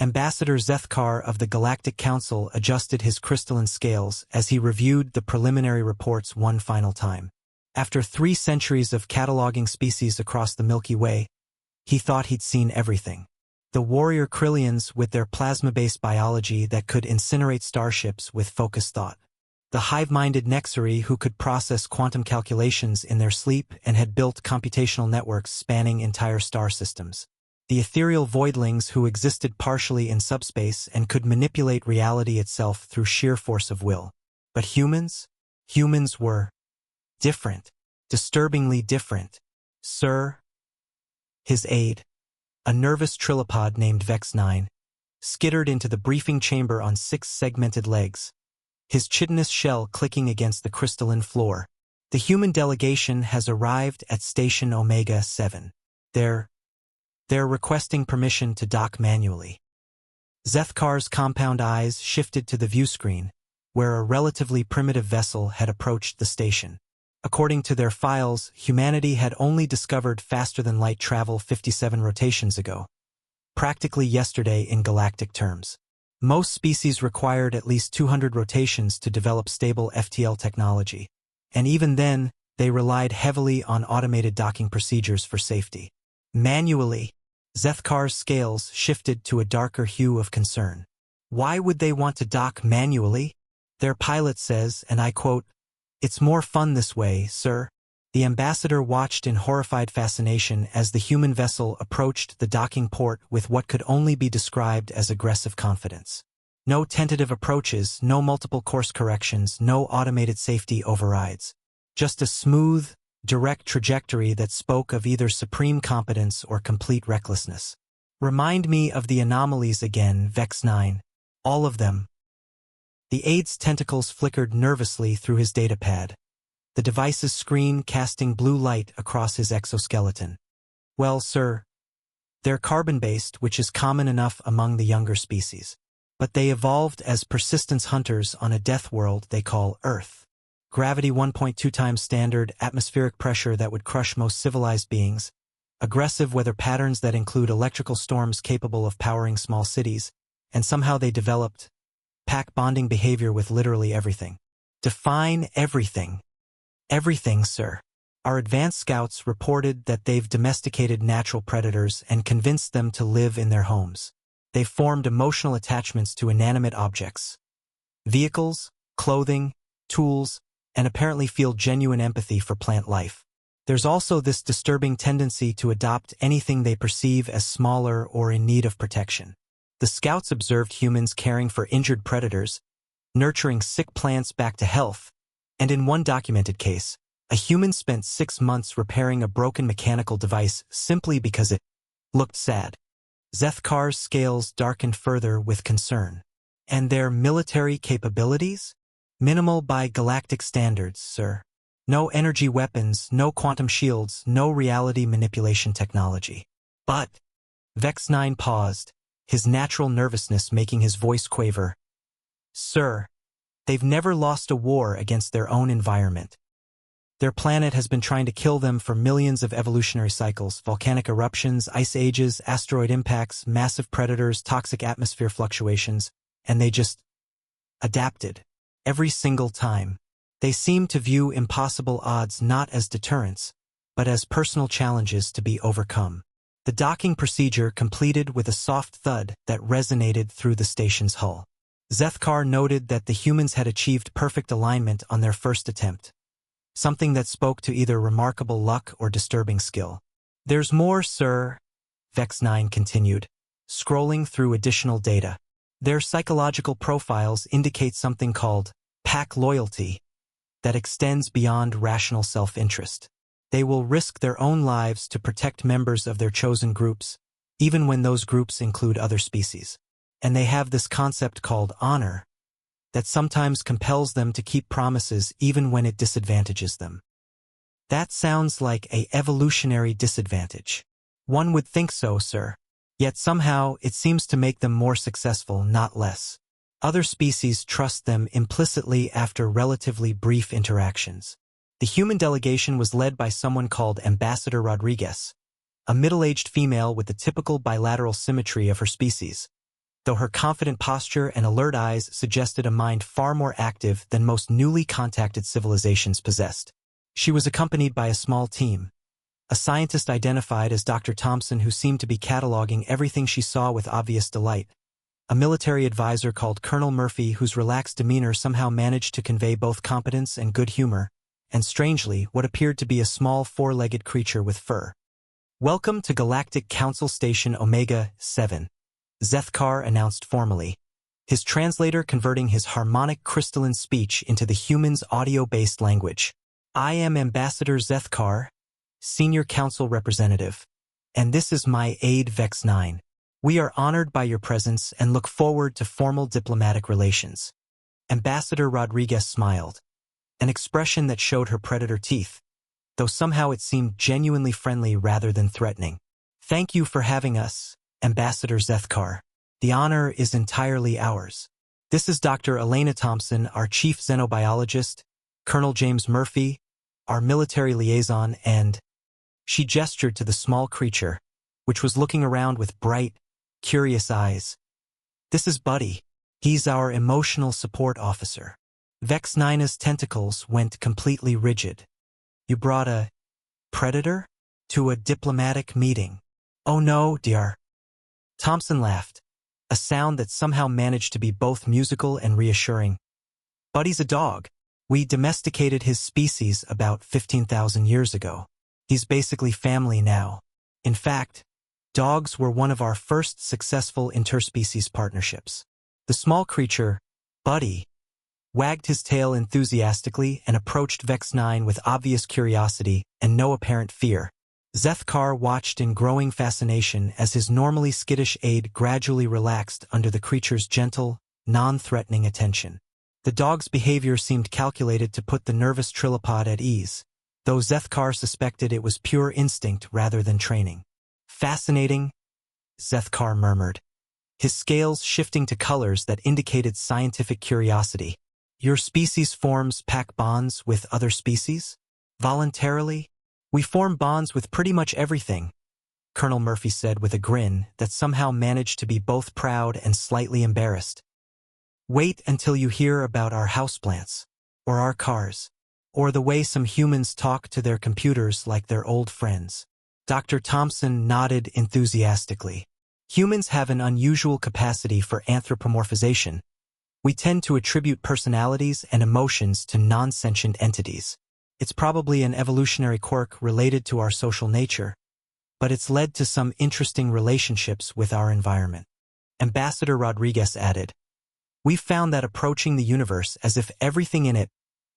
Ambassador Zethkar of the Galactic Council adjusted his crystalline scales as he reviewed the preliminary reports one final time. After 3 centuries of cataloging species across the Milky Way, he thought he'd seen everything. The warrior Krillians with their plasma-based biology that could incinerate starships with focused thought. The hive-minded Nexari who could process quantum calculations in their sleep and had built computational networks spanning entire star systems. The ethereal voidlings who existed partially in subspace and could manipulate reality itself through sheer force of will. But humans? Humans were different. Disturbingly different. Sir? His aide, a nervous trilopod named Vex-9, skittered into the briefing chamber on 6 segmented legs, his chitinous shell clicking against the crystalline floor. The human delegation has arrived at Station Omega-7. They're requesting permission to dock manually. Zethkar's compound eyes shifted to the viewscreen, where a relatively primitive vessel had approached the station. According to their files, humanity had only discovered faster-than-light travel 57 rotations ago, practically yesterday in galactic terms. Most species required at least 200 rotations to develop stable FTL technology, and even then, they relied heavily on automated docking procedures for safety. Manually, Zethkar's scales shifted to a darker hue of concern. Why would they want to dock manually? Their pilot says, and I quote, "It's more fun this way, sir." The ambassador watched in horrified fascination as the human vessel approached the docking port with what could only be described as aggressive confidence. No tentative approaches, no multiple course corrections, no automated safety overrides. Just a smooth, direct trajectory that spoke of either supreme competence or complete recklessness. "Remind me of the anomalies again, Vex-9. All of them." The aide's tentacles flickered nervously through his datapad, the device's screen casting blue light across his exoskeleton. "Well, sir, they're carbon-based, which is common enough among the younger species. But they evolved as persistence hunters on a death world they call Earth. Gravity 1.2 times standard, atmospheric pressure that would crush most civilized beings, aggressive weather patterns that include electrical storms capable of powering small cities, and somehow they developed pack bonding behavior with literally everything." "Define everything." "Everything, sir. Our advanced scouts reported that they've domesticated natural predators and convinced them to live in their homes. They've formed emotional attachments to inanimate objects, vehicles, clothing, tools, and apparently feel genuine empathy for plant life. There's also this disturbing tendency to adopt anything they perceive as smaller or in need of protection. The scouts observed humans caring for injured predators, nurturing sick plants back to health, and in one documented case, a human spent 6 months repairing a broken mechanical device simply because it looked sad." Zethkar's scales darkened further with concern. "And their military capabilities? Minimal by galactic standards, sir. No energy weapons, no quantum shields, no reality manipulation technology." "But..." Vex-9 paused, his natural nervousness making his voice quaver. "Sir, they've never lost a war against their own environment. Their planet has been trying to kill them for millions of evolutionary cycles, volcanic eruptions, ice ages, asteroid impacts, massive predators, toxic atmosphere fluctuations, and they just adapted. Every single time. They seem to view impossible odds not as deterrents, but as personal challenges to be overcome." The docking procedure completed with a soft thud that resonated through the station's hull. Zethkar noted that the humans had achieved perfect alignment on their first attempt, something that spoke to either remarkable luck or disturbing skill. "There's more, sir," Vex-9 continued, scrolling through additional data. "Their psychological profiles indicate something called pack loyalty that extends beyond rational self-interest. They will risk their own lives to protect members of their chosen groups, even when those groups include other species. And they have this concept called honor that sometimes compels them to keep promises even when it disadvantages them." "That sounds like an evolutionary disadvantage." "One would think so, sir. Yet somehow it seems to make them more successful, not less. Other species trust them implicitly after relatively brief interactions." The human delegation was led by someone called Ambassador Rodriguez, a middle-aged female with the typical bilateral symmetry of her species, though her confident posture and alert eyes suggested a mind far more active than most newly contacted civilizations possessed. She was accompanied by a small team. A scientist identified as Dr. Thompson, who seemed to be cataloging everything she saw with obvious delight. A military advisor called Colonel Murphy, whose relaxed demeanor somehow managed to convey both competence and good humor, and strangely, what appeared to be a small four-legged creature with fur. "Welcome to Galactic Council Station Omega-7, Zethkar announced formally, his translator converting his harmonic crystalline speech into the human's audio-based language. "I am Ambassador Zethkar, Senior Council Representative, and this is my aide Vex-9. We are honored by your presence and look forward to formal diplomatic relations." Ambassador Rodriguez smiled, an expression that showed her predator teeth, though somehow it seemed genuinely friendly rather than threatening. "Thank you for having us, Ambassador Zethkar. The honor is entirely ours. This is Dr. Elena Thompson, our chief xenobiologist, Colonel James Murphy, our military liaison, and—" She gestured to the small creature, which was looking around with bright, curious eyes. "This is Buddy. He's our emotional support officer." Vex-9's tentacles went completely rigid. "You brought a predator to a diplomatic meeting?" "Oh no, dear." Thompson laughed, a sound that somehow managed to be both musical and reassuring. "Buddy's a dog. We domesticated his species about 15,000 years ago. He's basically family now. In fact, dogs were one of our first successful interspecies partnerships." The small creature, Buddy, wagged his tail enthusiastically and approached Vex-9 with obvious curiosity and no apparent fear. Zethkar watched in growing fascination as his normally skittish aide gradually relaxed under the creature's gentle, non-threatening attention. The dog's behavior seemed calculated to put the nervous trilopod at ease, though Zethkar suspected it was pure instinct rather than training. "Fascinating," Zethkar murmured, his scales shifting to colors that indicated scientific curiosity. "Your species forms pack bonds with other species? Voluntarily?" "We form bonds with pretty much everything," Colonel Murphy said with a grin that somehow managed to be both proud and slightly embarrassed. "Wait until you hear about our houseplants, or our cars, or the way some humans talk to their computers like they're old friends." Dr. Thompson nodded enthusiastically. "Humans have an unusual capacity for anthropomorphization. We tend to attribute personalities and emotions to non-sentient entities. It's probably an evolutionary quirk related to our social nature, but it's led to some interesting relationships with our environment." Ambassador Rodriguez added, "We've found that approaching the universe as if everything in it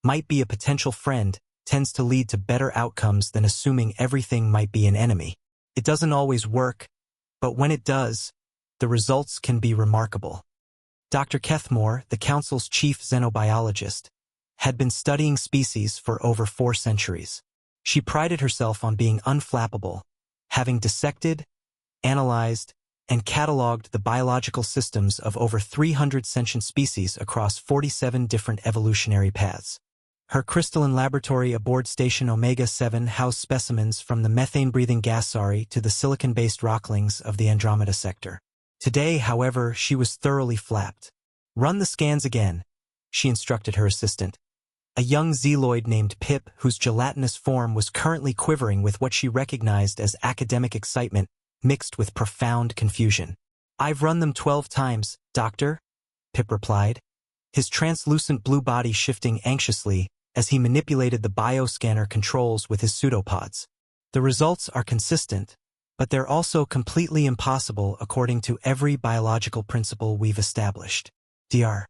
might be a potential friend tends to lead to better outcomes than assuming everything might be an enemy. It doesn't always work, but when it does, the results can be remarkable." Dr. Kethmore, the Council's chief xenobiologist, had been studying species for over 4 centuries. She prided herself on being unflappable, having dissected, analyzed, and cataloged the biological systems of over 300 sentient species across 47 different evolutionary paths. Her crystalline laboratory aboard Station Omega-7 housed specimens from the methane-breathing gasari to the silicon-based rocklings of the Andromeda sector. Today, however, she was thoroughly flapped. "Run the scans again," she instructed her assistant, a young zealoid named Pip, whose gelatinous form was currently quivering with what she recognized as academic excitement mixed with profound confusion. "I've run them 12 times, Doctor," Pip replied, his translucent blue body shifting anxiously as he manipulated the bioscanner controls with his pseudopods. "The results are consistent, but they're also completely impossible according to every biological principle we've established. Dr.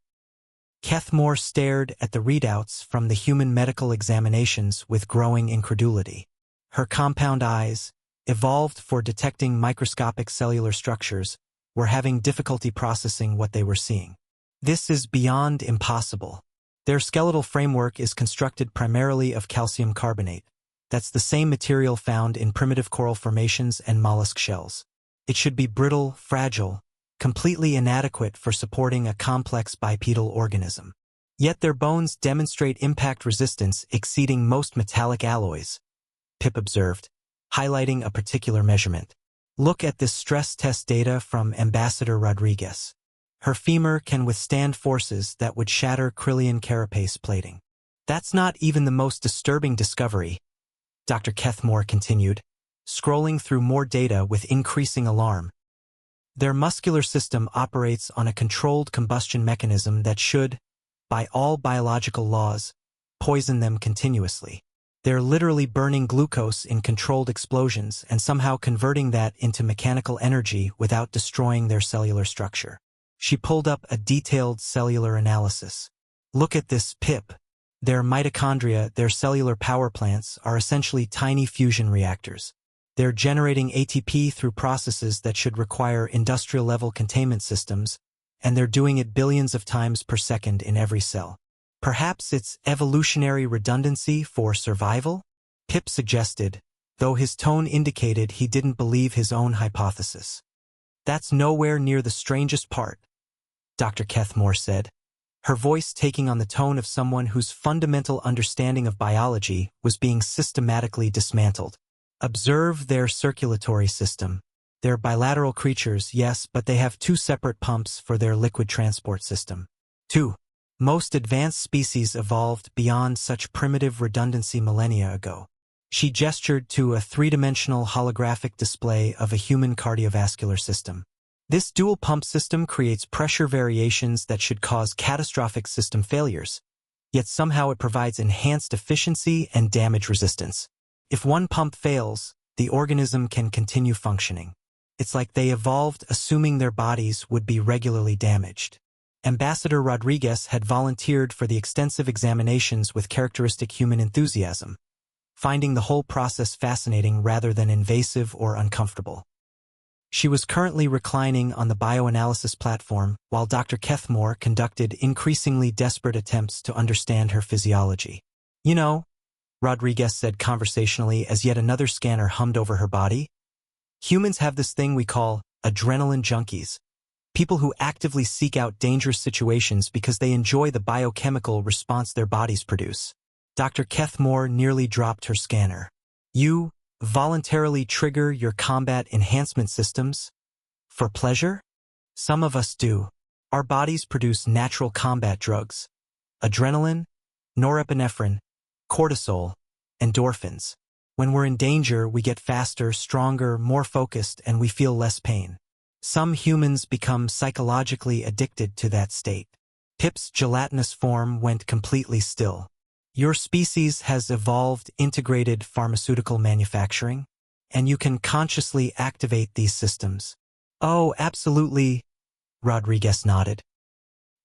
Kethmore stared at the readouts from the human medical examinations with growing incredulity. Her compound eyes, evolved for detecting microscopic cellular structures, were having difficulty processing what they were seeing. "This is beyond impossible. Their skeletal framework is constructed primarily of calcium carbonate. That's the same material found in primitive coral formations and mollusk shells. It should be brittle, fragile, completely inadequate for supporting a complex bipedal organism. Yet their bones demonstrate impact resistance exceeding most metallic alloys," Pip observed, highlighting a particular measurement. "Look at this stress test data from Ambassador Rodriguez." Her femur can withstand forces that would shatter Krillian carapace plating. That's not even the most disturbing discovery, Dr. Kethmore continued, scrolling through more data with increasing alarm. Their muscular system operates on a controlled combustion mechanism that should, by all biological laws, poison them continuously. They're literally burning glucose in controlled explosions and somehow converting that into mechanical energy without destroying their cellular structure. She pulled up a detailed cellular analysis. Look at this, Pip. Their mitochondria, their cellular power plants, are essentially tiny fusion reactors. They're generating ATP through processes that should require industrial-level containment systems, and they're doing it billions of times per second in every cell. Perhaps it's evolutionary redundancy for survival? Pip suggested, though his tone indicated he didn't believe his own hypothesis. That's nowhere near the strangest part, Dr. Kethmore said, her voice taking on the tone of someone whose fundamental understanding of biology was being systematically dismantled. Observe their circulatory system. They're bilateral creatures, yes, but they have two separate pumps for their liquid transport system. 2. Most advanced species evolved beyond such primitive redundancy millennia ago. She gestured to a three-dimensional holographic display of a human cardiovascular system. This dual-pump system creates pressure variations that should cause catastrophic system failures, yet somehow it provides enhanced efficiency and damage resistance. If one pump fails, the organism can continue functioning. It's like they evolved assuming their bodies would be regularly damaged. Ambassador Rodriguez had volunteered for the extensive examinations with characteristic human enthusiasm, finding the whole process fascinating rather than invasive or uncomfortable. She was currently reclining on the bioanalysis platform while Dr. Kethmore conducted increasingly desperate attempts to understand her physiology. You know, Rodriguez said conversationally as yet another scanner hummed over her body, humans have this thing we call adrenaline junkies, people who actively seek out dangerous situations because they enjoy the biochemical response their bodies produce. Dr. Kethmore nearly dropped her scanner. You voluntarily trigger your combat enhancement systems? For pleasure? Some of us do. Our bodies produce natural combat drugs. Adrenaline, norepinephrine, cortisol, endorphins. When we're in danger, we get faster, stronger, more focused, and we feel less pain. Some humans become psychologically addicted to that state. Pip's gelatinous form went completely still. Your species has evolved integrated pharmaceutical manufacturing, and you can consciously activate these systems. Oh, absolutely, Rodriguez nodded.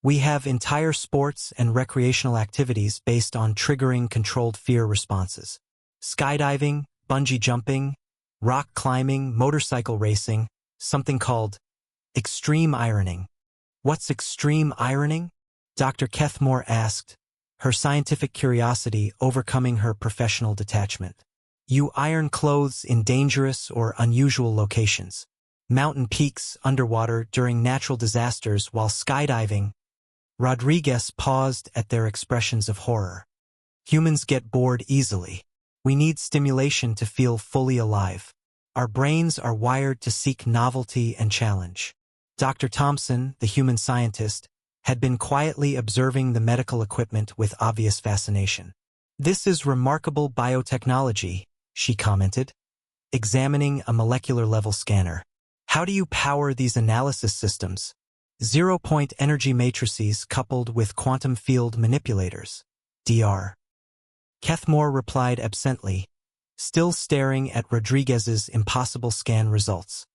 We have entire sports and recreational activities based on triggering controlled fear responses. Skydiving, bungee jumping, rock climbing, motorcycle racing, something called extreme ironing. What's extreme ironing? Dr. Kethmore asked, her scientific curiosity overcoming her professional detachment. You iron clothes in dangerous or unusual locations. Mountain peaks, underwater, during natural disasters, while skydiving. Rodriguez paused at their expressions of horror. Humans get bored easily. We need stimulation to feel fully alive. Our brains are wired to seek novelty and challenge. Dr. Thompson, the human scientist, had been quietly observing the medical equipment with obvious fascination. This is remarkable biotechnology, she commented, examining a molecular-level scanner. How do you power these analysis systems? Zero-point energy matrices coupled with quantum field manipulators. Dr. Kethmore replied absently, still staring at Rodriguez's impossible scan results.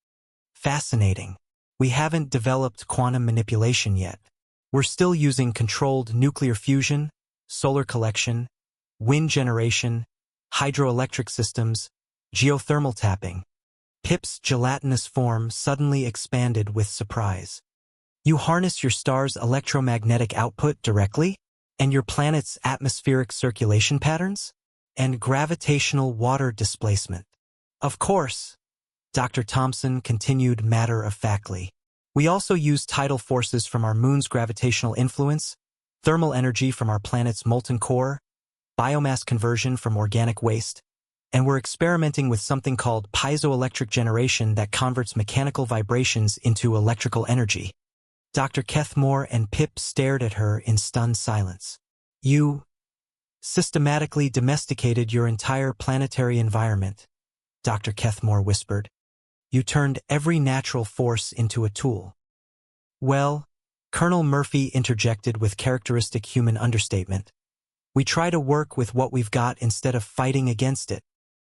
Fascinating. We haven't developed quantum manipulation yet. We're still using controlled nuclear fusion, solar collection, wind generation, hydroelectric systems, geothermal tapping. Pip's gelatinous form suddenly expanded with surprise. You harness your star's electromagnetic output directly? And your planet's atmospheric circulation patterns? And gravitational water displacement? Of course, Dr. Thompson continued matter-of-factly. We also use tidal forces from our moon's gravitational influence, thermal energy from our planet's molten core, biomass conversion from organic waste, and we're experimenting with something called piezoelectric generation that converts mechanical vibrations into electrical energy. Dr. Kethmore and Pip stared at her in stunned silence. You systematically domesticated your entire planetary environment, Dr. Kethmore whispered. You turned every natural force into a tool. Well, Colonel Murphy interjected with characteristic human understatement. We try to work with what we've got instead of fighting against it.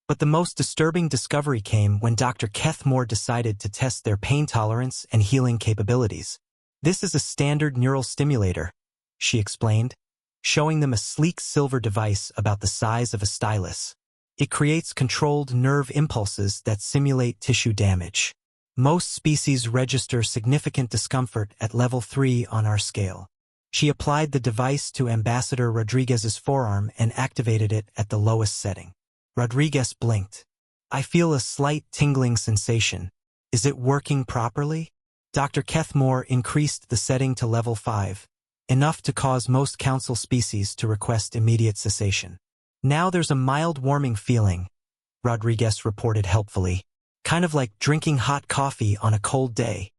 But the most disturbing discovery came when Dr. Kethmore decided to test their pain tolerance and healing capabilities. This is a standard neural stimulator, she explained, showing them a sleek silver device about the size of a stylus. It creates controlled nerve impulses that simulate tissue damage. Most species register significant discomfort at level 3 on our scale. She applied the device to Ambassador Rodriguez's forearm and activated it at the lowest setting. Rodriguez blinked. I feel a slight tingling sensation. Is it working properly? Dr. Kethmore increased the setting to level 5, enough to cause most council species to request immediate cessation. Now there's a mild warming feeling, Rodriguez reported helpfully, kind of like drinking hot coffee on a cold day.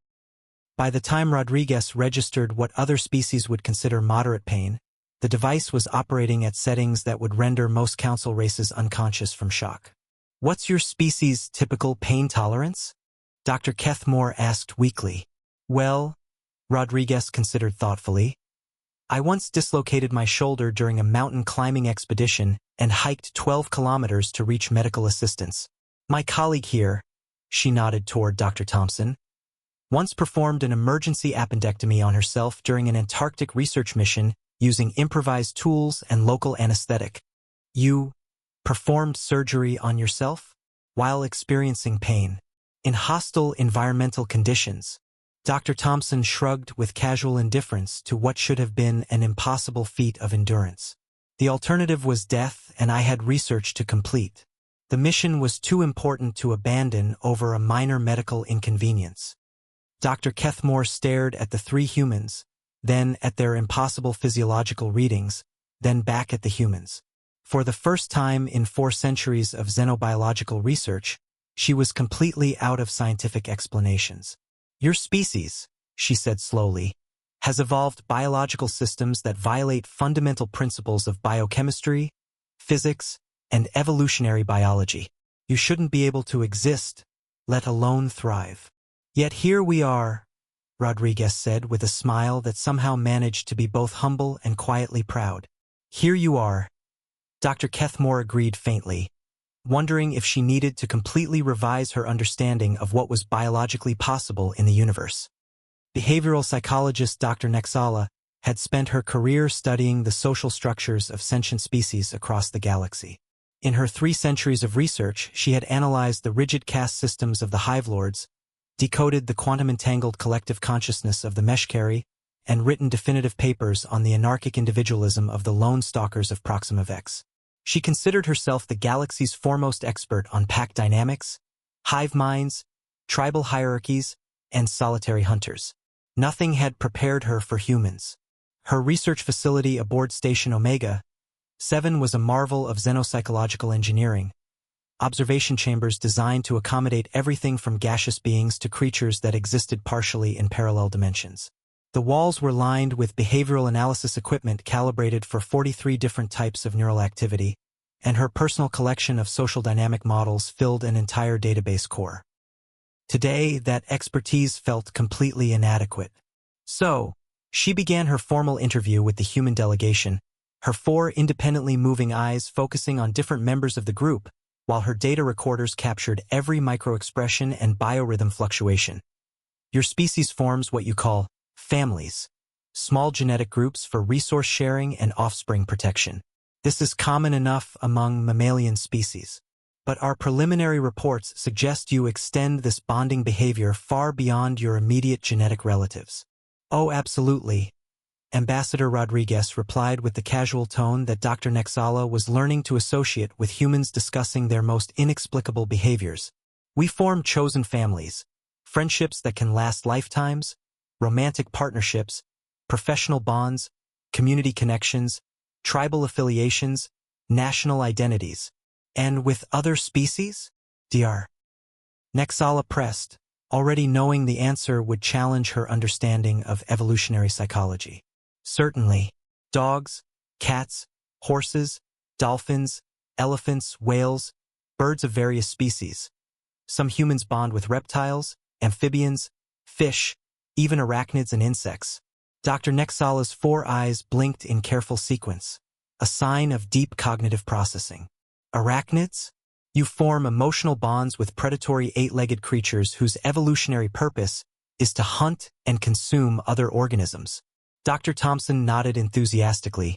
By the time Rodriguez registered what other species would consider moderate pain, the device was operating at settings that would render most council races unconscious from shock. What's your species' typical pain tolerance? Dr. Kethmore asked weakly. Well, Rodriguez considered thoughtfully, I once dislocated my shoulder during a mountain climbing expedition and hiked 12 kilometers to reach medical assistance. My colleague here, she nodded toward Dr. Thompson, once performed an emergency appendectomy on herself during an Antarctic research mission using improvised tools and local anesthetic. You performed surgery on yourself while experiencing pain in hostile environmental conditions. Dr. Thompson shrugged with casual indifference to what should have been an impossible feat of endurance. The alternative was death, and I had research to complete. The mission was too important to abandon over a minor medical inconvenience. Dr. Kethmore stared at the 3 humans, then at their impossible physiological readings, then back at the humans. For the first time in 4 centuries of xenobiological research, she was completely out of scientific explanations. Your species, she said slowly, has evolved biological systems that violate fundamental principles of biochemistry, physics, and evolutionary biology. You shouldn't be able to exist, let alone thrive. Yet here we are, Rodriguez said with a smile that somehow managed to be both humble and quietly proud. Here you are. Dr. Kethmore agreed faintly, wondering if she needed to completely revise her understanding of what was biologically possible in the universe. Behavioral psychologist Dr. Nexala had spent her career studying the social structures of sentient species across the galaxy. In her 3 centuries of research, she had analyzed the rigid caste systems of the Hive Lords, decoded the quantum-entangled collective consciousness of the Meshkari, and written definitive papers on the anarchic individualism of the lone stalkers of Proxima Vex. She considered herself the galaxy's foremost expert on pack dynamics, hive minds, tribal hierarchies, and solitary hunters. Nothing had prepared her for humans. Her research facility aboard Station Omega 7 was a marvel of xenopsychological engineering, observation chambers designed to accommodate everything from gaseous beings to creatures that existed partially in parallel dimensions. The walls were lined with behavioral analysis equipment calibrated for 43 different types of neural activity, and her personal collection of social dynamic models filled an entire database core. Today, that expertise felt completely inadequate. So, she began her formal interview with the human delegation, her 4 independently moving eyes focusing on different members of the group, while her data recorders captured every microexpression and biorhythm fluctuation. Your species forms what you call families, small genetic groups for resource sharing and offspring protection. This is common enough among mammalian species. But our preliminary reports suggest you extend this bonding behavior far beyond your immediate genetic relatives. Oh, absolutely, Ambassador Rodriguez replied with the casual tone that Dr. Nexala was learning to associate with humans discussing their most inexplicable behaviors. We form chosen families, friendships that can last lifetimes, romantic partnerships, professional bonds, community connections, tribal affiliations, national identities. And with other species? Dr. Nexala pressed, already knowing the answer would challenge her understanding of evolutionary psychology. Certainly, dogs, cats, horses, dolphins, elephants, whales, birds of various species. Some humans bond with reptiles, amphibians, fish, even arachnids and insects. Dr. Nexala's 4 eyes blinked in careful sequence, a sign of deep cognitive processing. Arachnids? You form emotional bonds with predatory 8-legged creatures whose evolutionary purpose is to hunt and consume other organisms. Dr. Thompson nodded enthusiastically,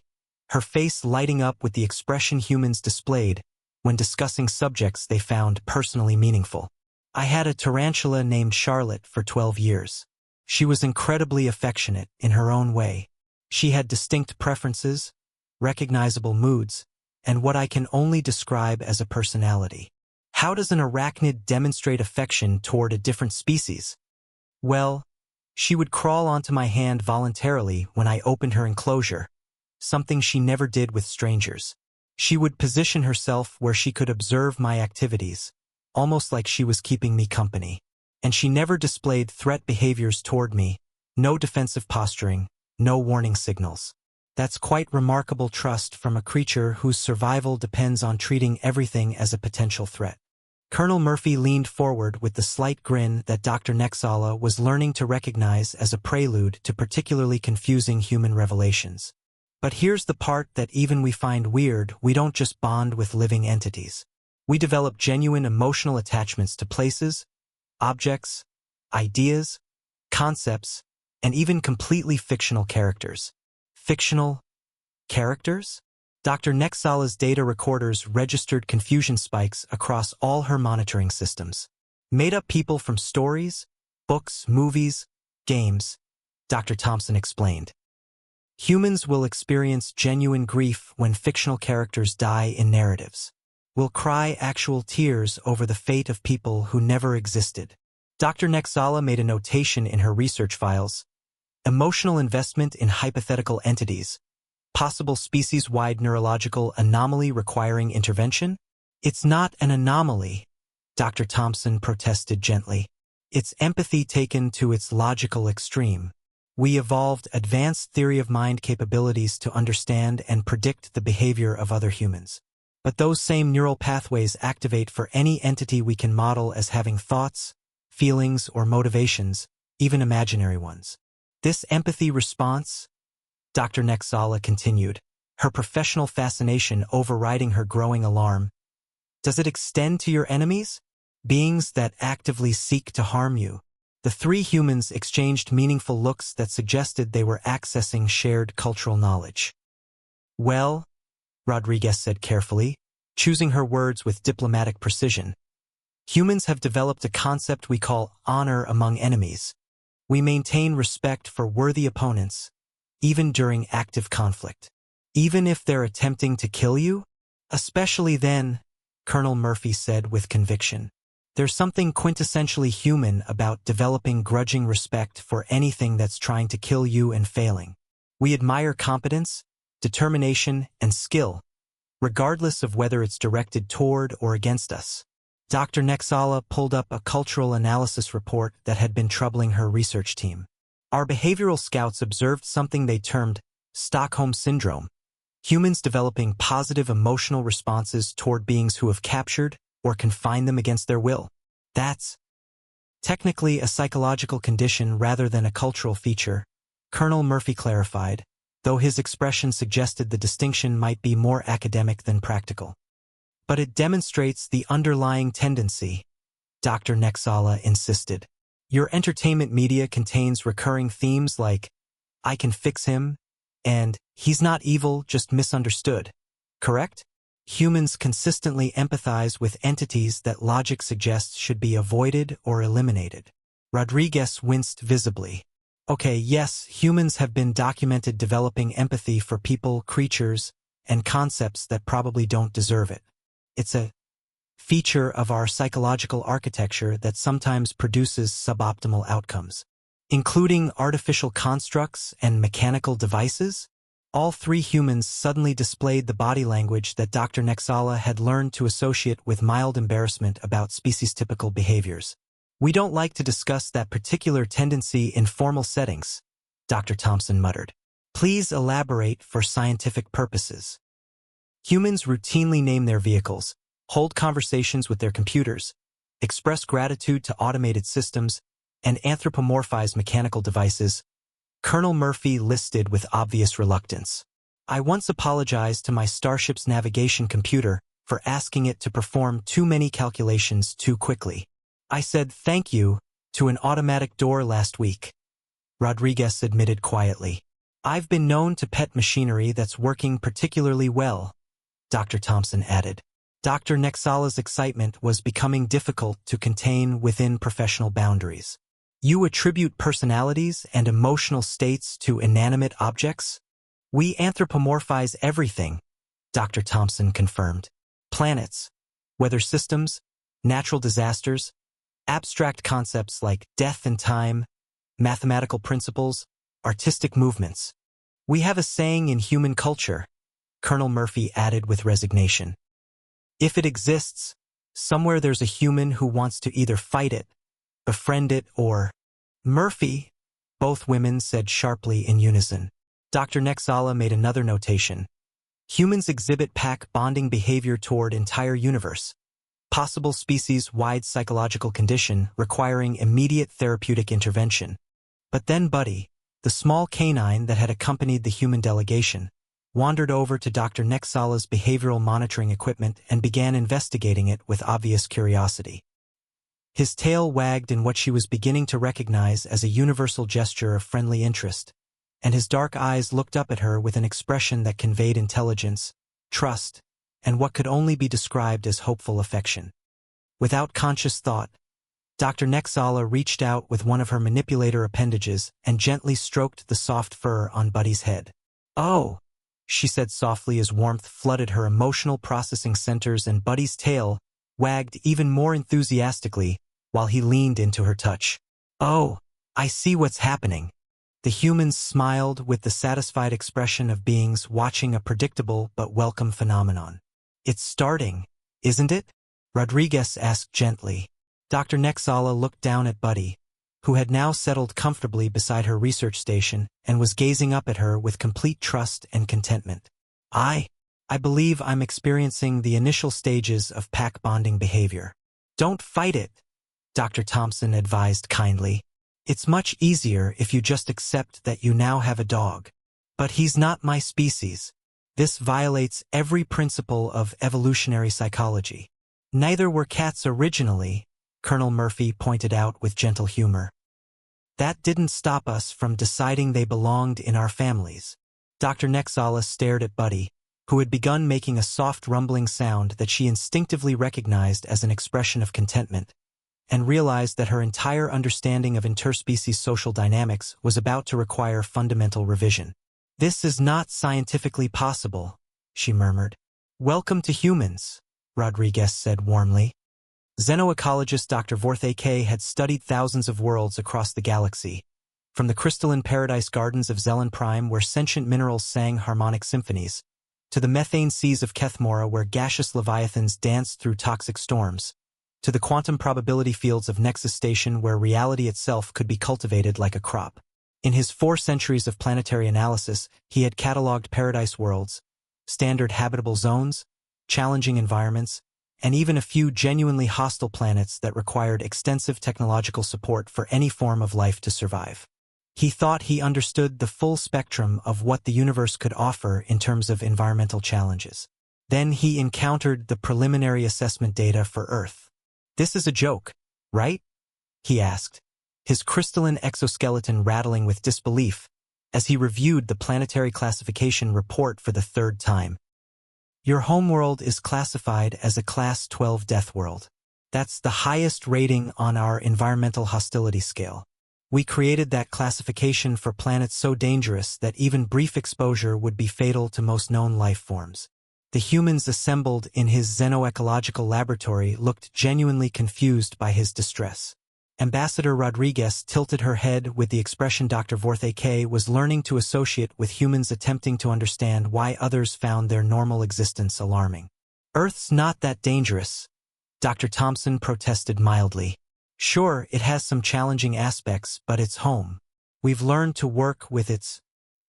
her face lighting up with the expression humans displayed when discussing subjects they found personally meaningful. I had a tarantula named Charlotte for 12 years. She was incredibly affectionate in her own way. She had distinct preferences, recognizable moods, and what I can only describe as a personality. How does an arachnid demonstrate affection toward a different species? Well, she would crawl onto my hand voluntarily when I opened her enclosure, something she never did with strangers. She would position herself where she could observe my activities, almost like she was keeping me company. And she never displayed threat behaviors toward me, no defensive posturing, no warning signals. That's quite remarkable trust from a creature whose survival depends on treating everything as a potential threat. Colonel Murphy leaned forward with the slight grin that Dr. Nexala was learning to recognize as a prelude to particularly confusing human revelations. But here's the part that even we find weird: we don't just bond with living entities. We develop genuine emotional attachments to places, objects, ideas, concepts, and even completely fictional characters. Fictional characters? Dr. Nexala's data recorders registered confusion spikes across all her monitoring systems. Made-up people from stories, books, movies, games, Dr. Thompson explained. Humans will experience genuine grief when fictional characters die in narratives. We'll cry actual tears over the fate of people who never existed. Dr. Nexala made a notation in her research files. Emotional investment in hypothetical entities. Possible species-wide neurological anomaly requiring intervention? It's not an anomaly, Dr. Thompson protested gently. It's empathy taken to its logical extreme. We evolved advanced theory of mind capabilities to understand and predict the behavior of other humans. But those same neural pathways activate for any entity we can model as having thoughts, feelings, or motivations, even imaginary ones. This empathy response, Dr. Nexala continued, her professional fascination overriding her growing alarm, does it extend to your enemies? Beings that actively seek to harm you? The 3 humans exchanged meaningful looks that suggested they were accessing shared cultural knowledge. Well, Rodriguez said carefully, choosing her words with diplomatic precision, humans have developed a concept we call honor among enemies. We maintain respect for worthy opponents, even during active conflict. Even if they're attempting to kill you? Especially then, Colonel Murphy said with conviction. There's something quintessentially human about developing grudging respect for anything that's trying to kill you and failing. We admire competence, determination, and skill, regardless of whether it's directed toward or against us. Dr. Nexala pulled up a cultural analysis report that had been troubling her research team. Our behavioral scouts observed something they termed Stockholm Syndrome, humans developing positive emotional responses toward beings who have captured or confined them against their will. That's technically a psychological condition rather than a cultural feature, Colonel Murphy clarified, though his expression suggested the distinction might be more academic than practical. But it demonstrates the underlying tendency, Dr. Nexala insisted. Your entertainment media contains recurring themes like, I can fix him, and he's not evil, just misunderstood. Correct? Humans consistently empathize with entities that logic suggests should be avoided or eliminated. Rodriguez winced visibly. Okay, yes, humans have been documented developing empathy for people, creatures, and concepts that probably don't deserve it. It's a feature of our psychological architecture that sometimes produces suboptimal outcomes, including artificial constructs and mechanical devices. All 3 humans suddenly displayed the body language that Dr. Nexala had learned to associate with mild embarrassment about species-typical behaviors. We don't like to discuss that particular tendency in formal settings, Dr. Thompson muttered. Please elaborate for scientific purposes. Humans routinely name their vehicles, hold conversations with their computers, express gratitude to automated systems, and anthropomorphize mechanical devices, Colonel Murphy listed with obvious reluctance. I once apologized to my starship's navigation computer for asking it to perform too many calculations too quickly. I said thank you to an automatic door last week, Rodriguez admitted quietly. I've been known to pet machinery that's working particularly well, Dr. Thompson added. Dr. Nexala's excitement was becoming difficult to contain within professional boundaries. You attribute personalities and emotional states to inanimate objects? We anthropomorphize everything, Dr. Thompson confirmed. Planets, weather systems, natural disasters, abstract concepts like death and time, mathematical principles, artistic movements. We have a saying in human culture, Colonel Murphy added with resignation. If it exists, somewhere there's a human who wants to either fight it, befriend it, or… Murphy, both women said sharply in unison. Dr. Nexala made another notation. Humans exhibit pack bonding behavior toward entire universe. Possible species-wide psychological condition requiring immediate therapeutic intervention. But then Buddy, the small canine that had accompanied the human delegation, wandered over to Dr. Nexala's behavioral monitoring equipment and began investigating it with obvious curiosity. His tail wagged in what she was beginning to recognize as a universal gesture of friendly interest, and his dark eyes looked up at her with an expression that conveyed intelligence, trust, and what could only be described as hopeful affection. Without conscious thought, Dr. Nexala reached out with one of her manipulator appendages and gently stroked the soft fur on Buddy's head. "Oh," she said softly as warmth flooded her emotional processing centers and Buddy's tail wagged even more enthusiastically while he leaned into her touch. "Oh, I see what's happening." The humans smiled with the satisfied expression of beings watching a predictable but welcome phenomenon. "It's starting, isn't it?" Rodriguez asked gently. Dr. Nexala looked down at Buddy, who had now settled comfortably beside her research station and was gazing up at her with complete trust and contentment. I believe I'm experiencing the initial stages of pack bonding behavior." "Don't fight it," Dr. Thompson advised kindly. "It's much easier if you just accept that you now have a dog. But he's not my species. This violates every principle of evolutionary psychology." "Neither were cats originally," Colonel Murphy pointed out with gentle humor. "That didn't stop us from deciding they belonged in our families." Dr. Nexala stared at Buddy, who had begun making a soft rumbling sound that she instinctively recognized as an expression of contentment, and realized that her entire understanding of interspecies social dynamics was about to require fundamental revision. "This is not scientifically possible," she murmured. "Welcome to humans," Rodriguez said warmly. Xenoecologist Dr. Vorthe K. had studied thousands of worlds across the galaxy, from the crystalline paradise gardens of Zelen Prime where sentient minerals sang harmonic symphonies, to the methane seas of Kethmora where gaseous leviathans danced through toxic storms, to the quantum probability fields of Nexus Station where reality itself could be cultivated like a crop. In his 4 centuries of planetary analysis, he had catalogued paradise worlds, standard habitable zones, challenging environments, and even a few genuinely hostile planets that required extensive technological support for any form of life to survive. He thought he understood the full spectrum of what the universe could offer in terms of environmental challenges. Then he encountered the preliminary assessment data for Earth. "This is a joke, right?" he asked, his crystalline exoskeleton rattling with disbelief as he reviewed the planetary classification report for the 3rd time. "Your homeworld is classified as a Class 12 death world. That's the highest rating on our environmental hostility scale. We created that classification for planets so dangerous that even brief exposure would be fatal to most known life forms." The humans assembled in his xenoecological laboratory looked genuinely confused by his distress. Ambassador Rodriguez tilted her head with the expression Dr. Vorthe K. was learning to associate with humans attempting to understand why others found their normal existence alarming. "Earth's not that dangerous," Dr. Thompson protested mildly. Sure, it has some challenging aspects, but it's home. We've learned to work with its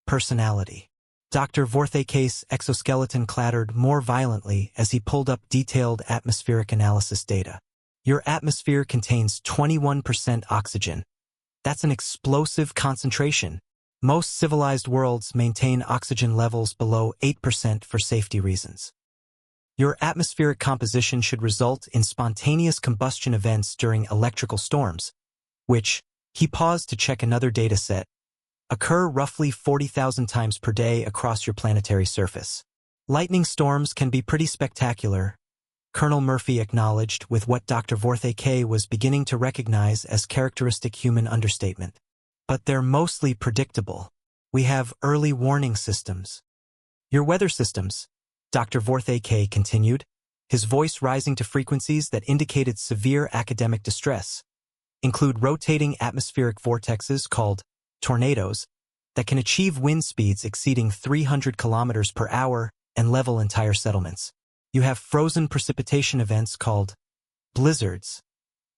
personality. Dr. Vorthake's exoskeleton clattered more violently as he pulled up detailed atmospheric analysis data. Your atmosphere contains 21% oxygen. That's an explosive concentration. Most civilized worlds maintain oxygen levels below 8% for safety reasons. Your atmospheric composition should result in spontaneous combustion events during electrical storms, which, he paused to check another data set, occur roughly 40,000 times per day across your planetary surface. Lightning storms can be pretty spectacular, Colonel Murphy acknowledged with what Dr. Vorthake was beginning to recognize as characteristic human understatement. But they're mostly predictable. We have early warning systems. Your weather systems, Dr. Vorthake continued, his voice rising to frequencies that indicated severe academic distress, include rotating atmospheric vortexes called tornadoes that can achieve wind speeds exceeding 300 kilometers per hour and level entire settlements. You have frozen precipitation events called blizzards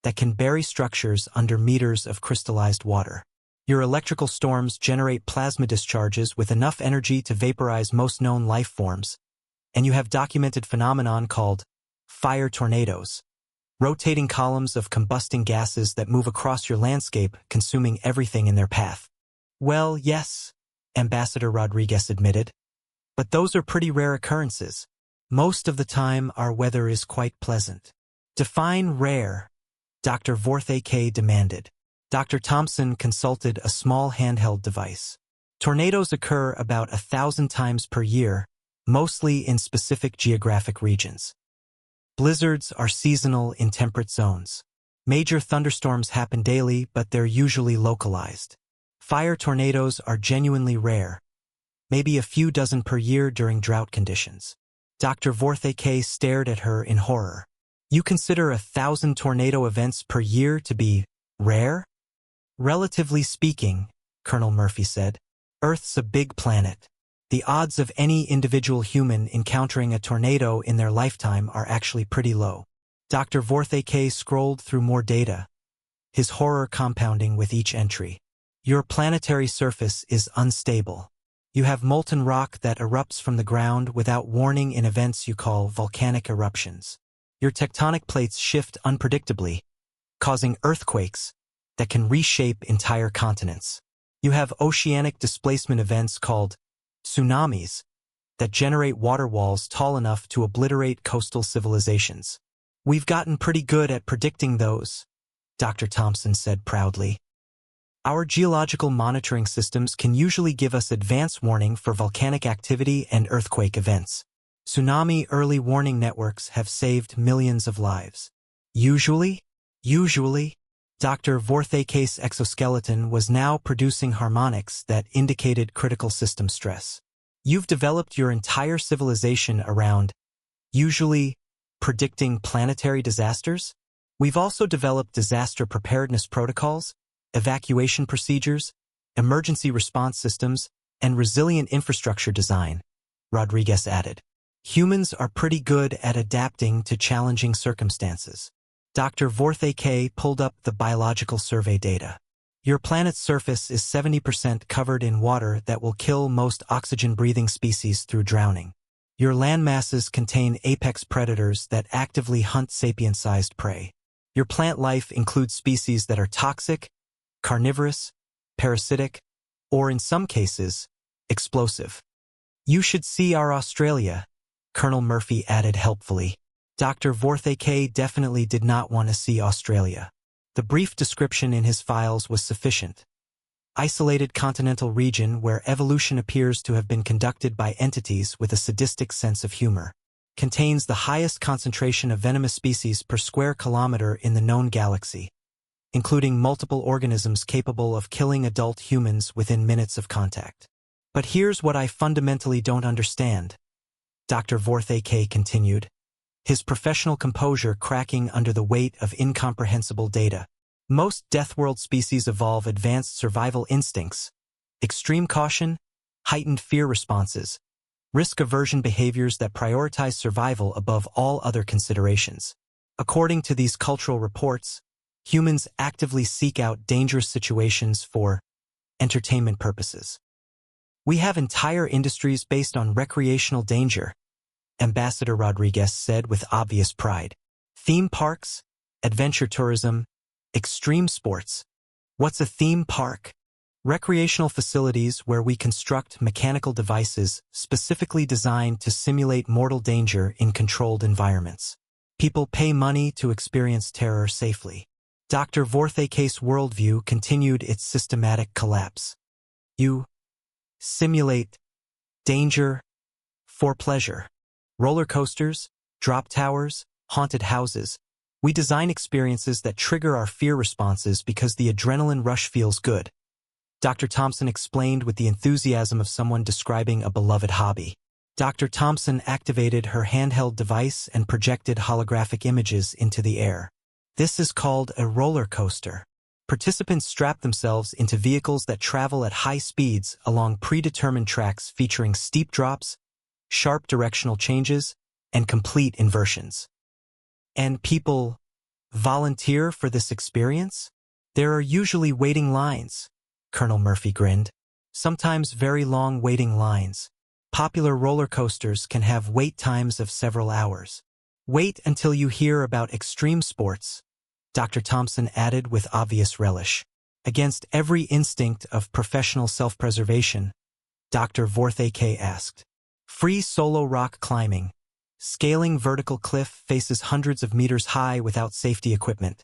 that can bury structures under meters of crystallized water. Your electrical storms generate plasma discharges with enough energy to vaporize most known life forms, and you have documented phenomenon called fire tornadoes, rotating columns of combusting gases that move across your landscape, consuming everything in their path. Well, yes, Ambassador Rodriguez admitted, but those are pretty rare occurrences. Most of the time, our weather is quite pleasant. Define rare, Dr. Vorthake demanded. Dr. Thompson consulted a small handheld device. Tornadoes occur about 1,000 times per year, mostly in specific geographic regions. Blizzards are seasonal in temperate zones. Major thunderstorms happen daily, but they're usually localized. Fire tornadoes are genuinely rare, maybe a few dozen per year during drought conditions. Dr. Vorthake stared at her in horror. You consider 1,000 tornado events per year to be rare? Relatively speaking, Colonel Murphy said, Earth's a big planet. The odds of any individual human encountering a tornado in their lifetime are actually pretty low. Dr. Vorthake scrolled through more data, his horror compounding with each entry. Your planetary surface is unstable. You have molten rock that erupts from the ground without warning in events you call volcanic eruptions. Your tectonic plates shift unpredictably, causing earthquakes that can reshape entire continents. You have oceanic displacement events called tsunamis that generate water walls tall enough to obliterate coastal civilizations. We've gotten pretty good at predicting those, Dr. Thompson said proudly. Our geological monitoring systems can usually give us advance warning for volcanic activity and earthquake events. Tsunami early warning networks have saved millions of lives. Usually, Dr. Vorthake's exoskeleton was now producing harmonics that indicated critical system stress. You've developed your entire civilization around, usually, predicting planetary disasters? We've also developed disaster preparedness protocols, evacuation procedures, emergency response systems, and resilient infrastructure design, Rodriguez added. Humans are pretty good at adapting to challenging circumstances. Dr. Vorthake pulled up the biological survey data. Your planet's surface is 70% covered in water that will kill most oxygen-breathing species through drowning. Your land masses contain apex predators that actively hunt sapient-sized prey. Your plant life includes species that are toxic, carnivorous, parasitic, or in some cases, explosive. You should see our Australia, Colonel Murphy added helpfully. Dr. Vorthake definitely did not want to see Australia. The brief description in his files was sufficient. Isolated continental region where evolution appears to have been conducted by entities with a sadistic sense of humor. Contains the highest concentration of venomous species per square kilometer in the known galaxy, including multiple organisms capable of killing adult humans within minutes of contact. But here's what I fundamentally don't understand, Dr. Vorthake continued, his professional composure cracking under the weight of incomprehensible data. Most Deathworld species evolve advanced survival instincts, extreme caution, heightened fear responses, risk aversion behaviors that prioritize survival above all other considerations. According to these cultural reports, Humans actively seek out dangerous situations for entertainment purposes. We have entire industries based on recreational danger, Ambassador Rodriguez said with obvious pride. Theme parks, adventure tourism, extreme sports. What's a theme park? Recreational facilities where we construct mechanical devices specifically designed to simulate mortal danger in controlled environments. People pay money to experience terror safely. Dr. Vorthake's worldview continued its systematic collapse. You simulate danger for pleasure. Roller coasters, drop towers, haunted houses. We design experiences that trigger our fear responses because the adrenaline rush feels good. Dr. Thompson explained with the enthusiasm of someone describing a beloved hobby. Dr. Thompson activated her handheld device and projected holographic images into the air. This is called a roller coaster. Participants strap themselves into vehicles that travel at high speeds along predetermined tracks featuring steep drops, sharp directional changes, and complete inversions. And people volunteer for this experience? There are usually waiting lines, Colonel Murphy grinned. Sometimes very long waiting lines. Popular roller coasters can have wait times of several hours. Wait until you hear about extreme sports, Dr. Thompson added with obvious relish. Against every instinct of professional self-preservation, Dr. Vorthake asked. Free solo rock climbing. Scaling vertical cliff faces hundreds of meters high without safety equipment.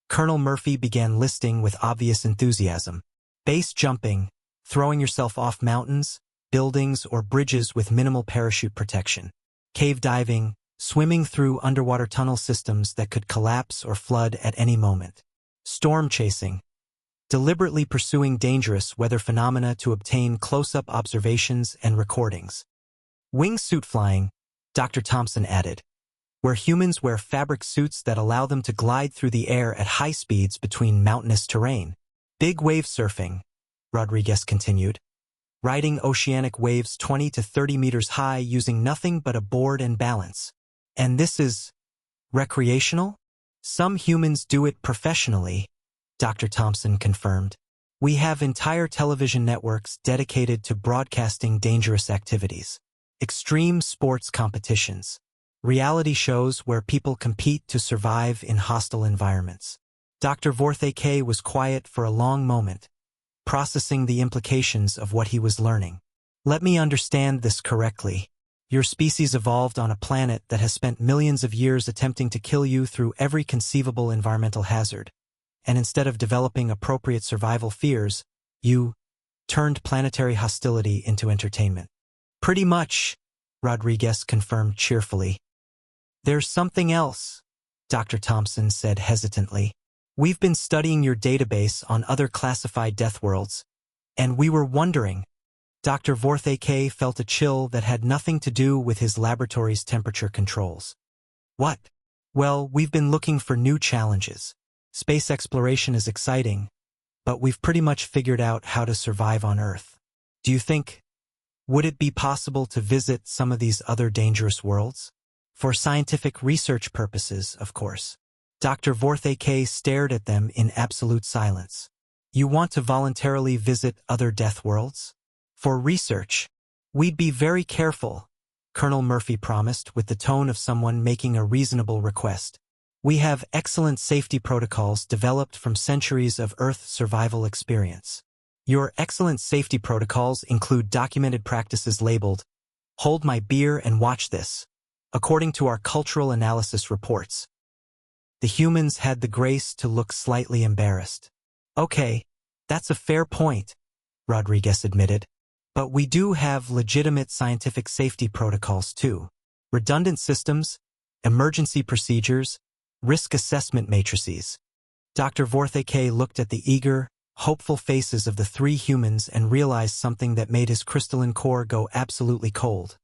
Colonel Murphy began listing with obvious enthusiasm. Base jumping, throwing yourself off mountains, buildings, or bridges with minimal parachute protection. Cave diving, swimming through underwater tunnel systems that could collapse or flood at any moment. Storm chasing, deliberately pursuing dangerous weather phenomena to obtain close-up observations and recordings. Wingsuit flying, Dr. Thompson added, where humans wear fabric suits that allow them to glide through the air at high speeds between mountainous terrain. Big wave surfing, Rodriguez continued, riding oceanic waves 20 to 30 meters high using nothing but a board and balance. And this is recreational? Some humans do it professionally, Dr. Thompson confirmed. We have entire television networks dedicated to broadcasting dangerous activities. Extreme sports competitions. Reality shows where people compete to survive in hostile environments. Dr. Vorthake was quiet for a long moment, processing the implications of what he was learning. Let me understand this correctly. Your species evolved on a planet that has spent millions of years attempting to kill you through every conceivable environmental hazard. And instead of developing appropriate survival fears, you turned planetary hostility into entertainment. Pretty much, Rodriguez confirmed cheerfully. There's something else, Dr. Thompson said hesitantly. We've been studying your database on other classified death worlds, and we were wondering. Dr. Vorthake felt a chill that had nothing to do with his laboratory's temperature controls. What? Well, we've been looking for new challenges. Space exploration is exciting, but we've pretty much figured out how to survive on Earth. Do you think, would it be possible to visit some of these other dangerous worlds? For scientific research purposes, of course. Dr. Vorthake stared at them in absolute silence. You want to voluntarily visit other death worlds? For research. We'd be very careful, Colonel Murphy promised with the tone of someone making a reasonable request. We have excellent safety protocols developed from centuries of Earth survival experience. Your excellent safety protocols include documented practices labeled, "Hold my beer and watch this." According to our cultural analysis reports, the humans had the grace to look slightly embarrassed. Okay, that's a fair point, Rodriguez admitted. But we do have legitimate scientific safety protocols too. Redundant systems, emergency procedures, risk assessment matrices. Dr. Vorthake looked at the eager, hopeful faces of the three humans and realized something that made his crystalline core go absolutely cold.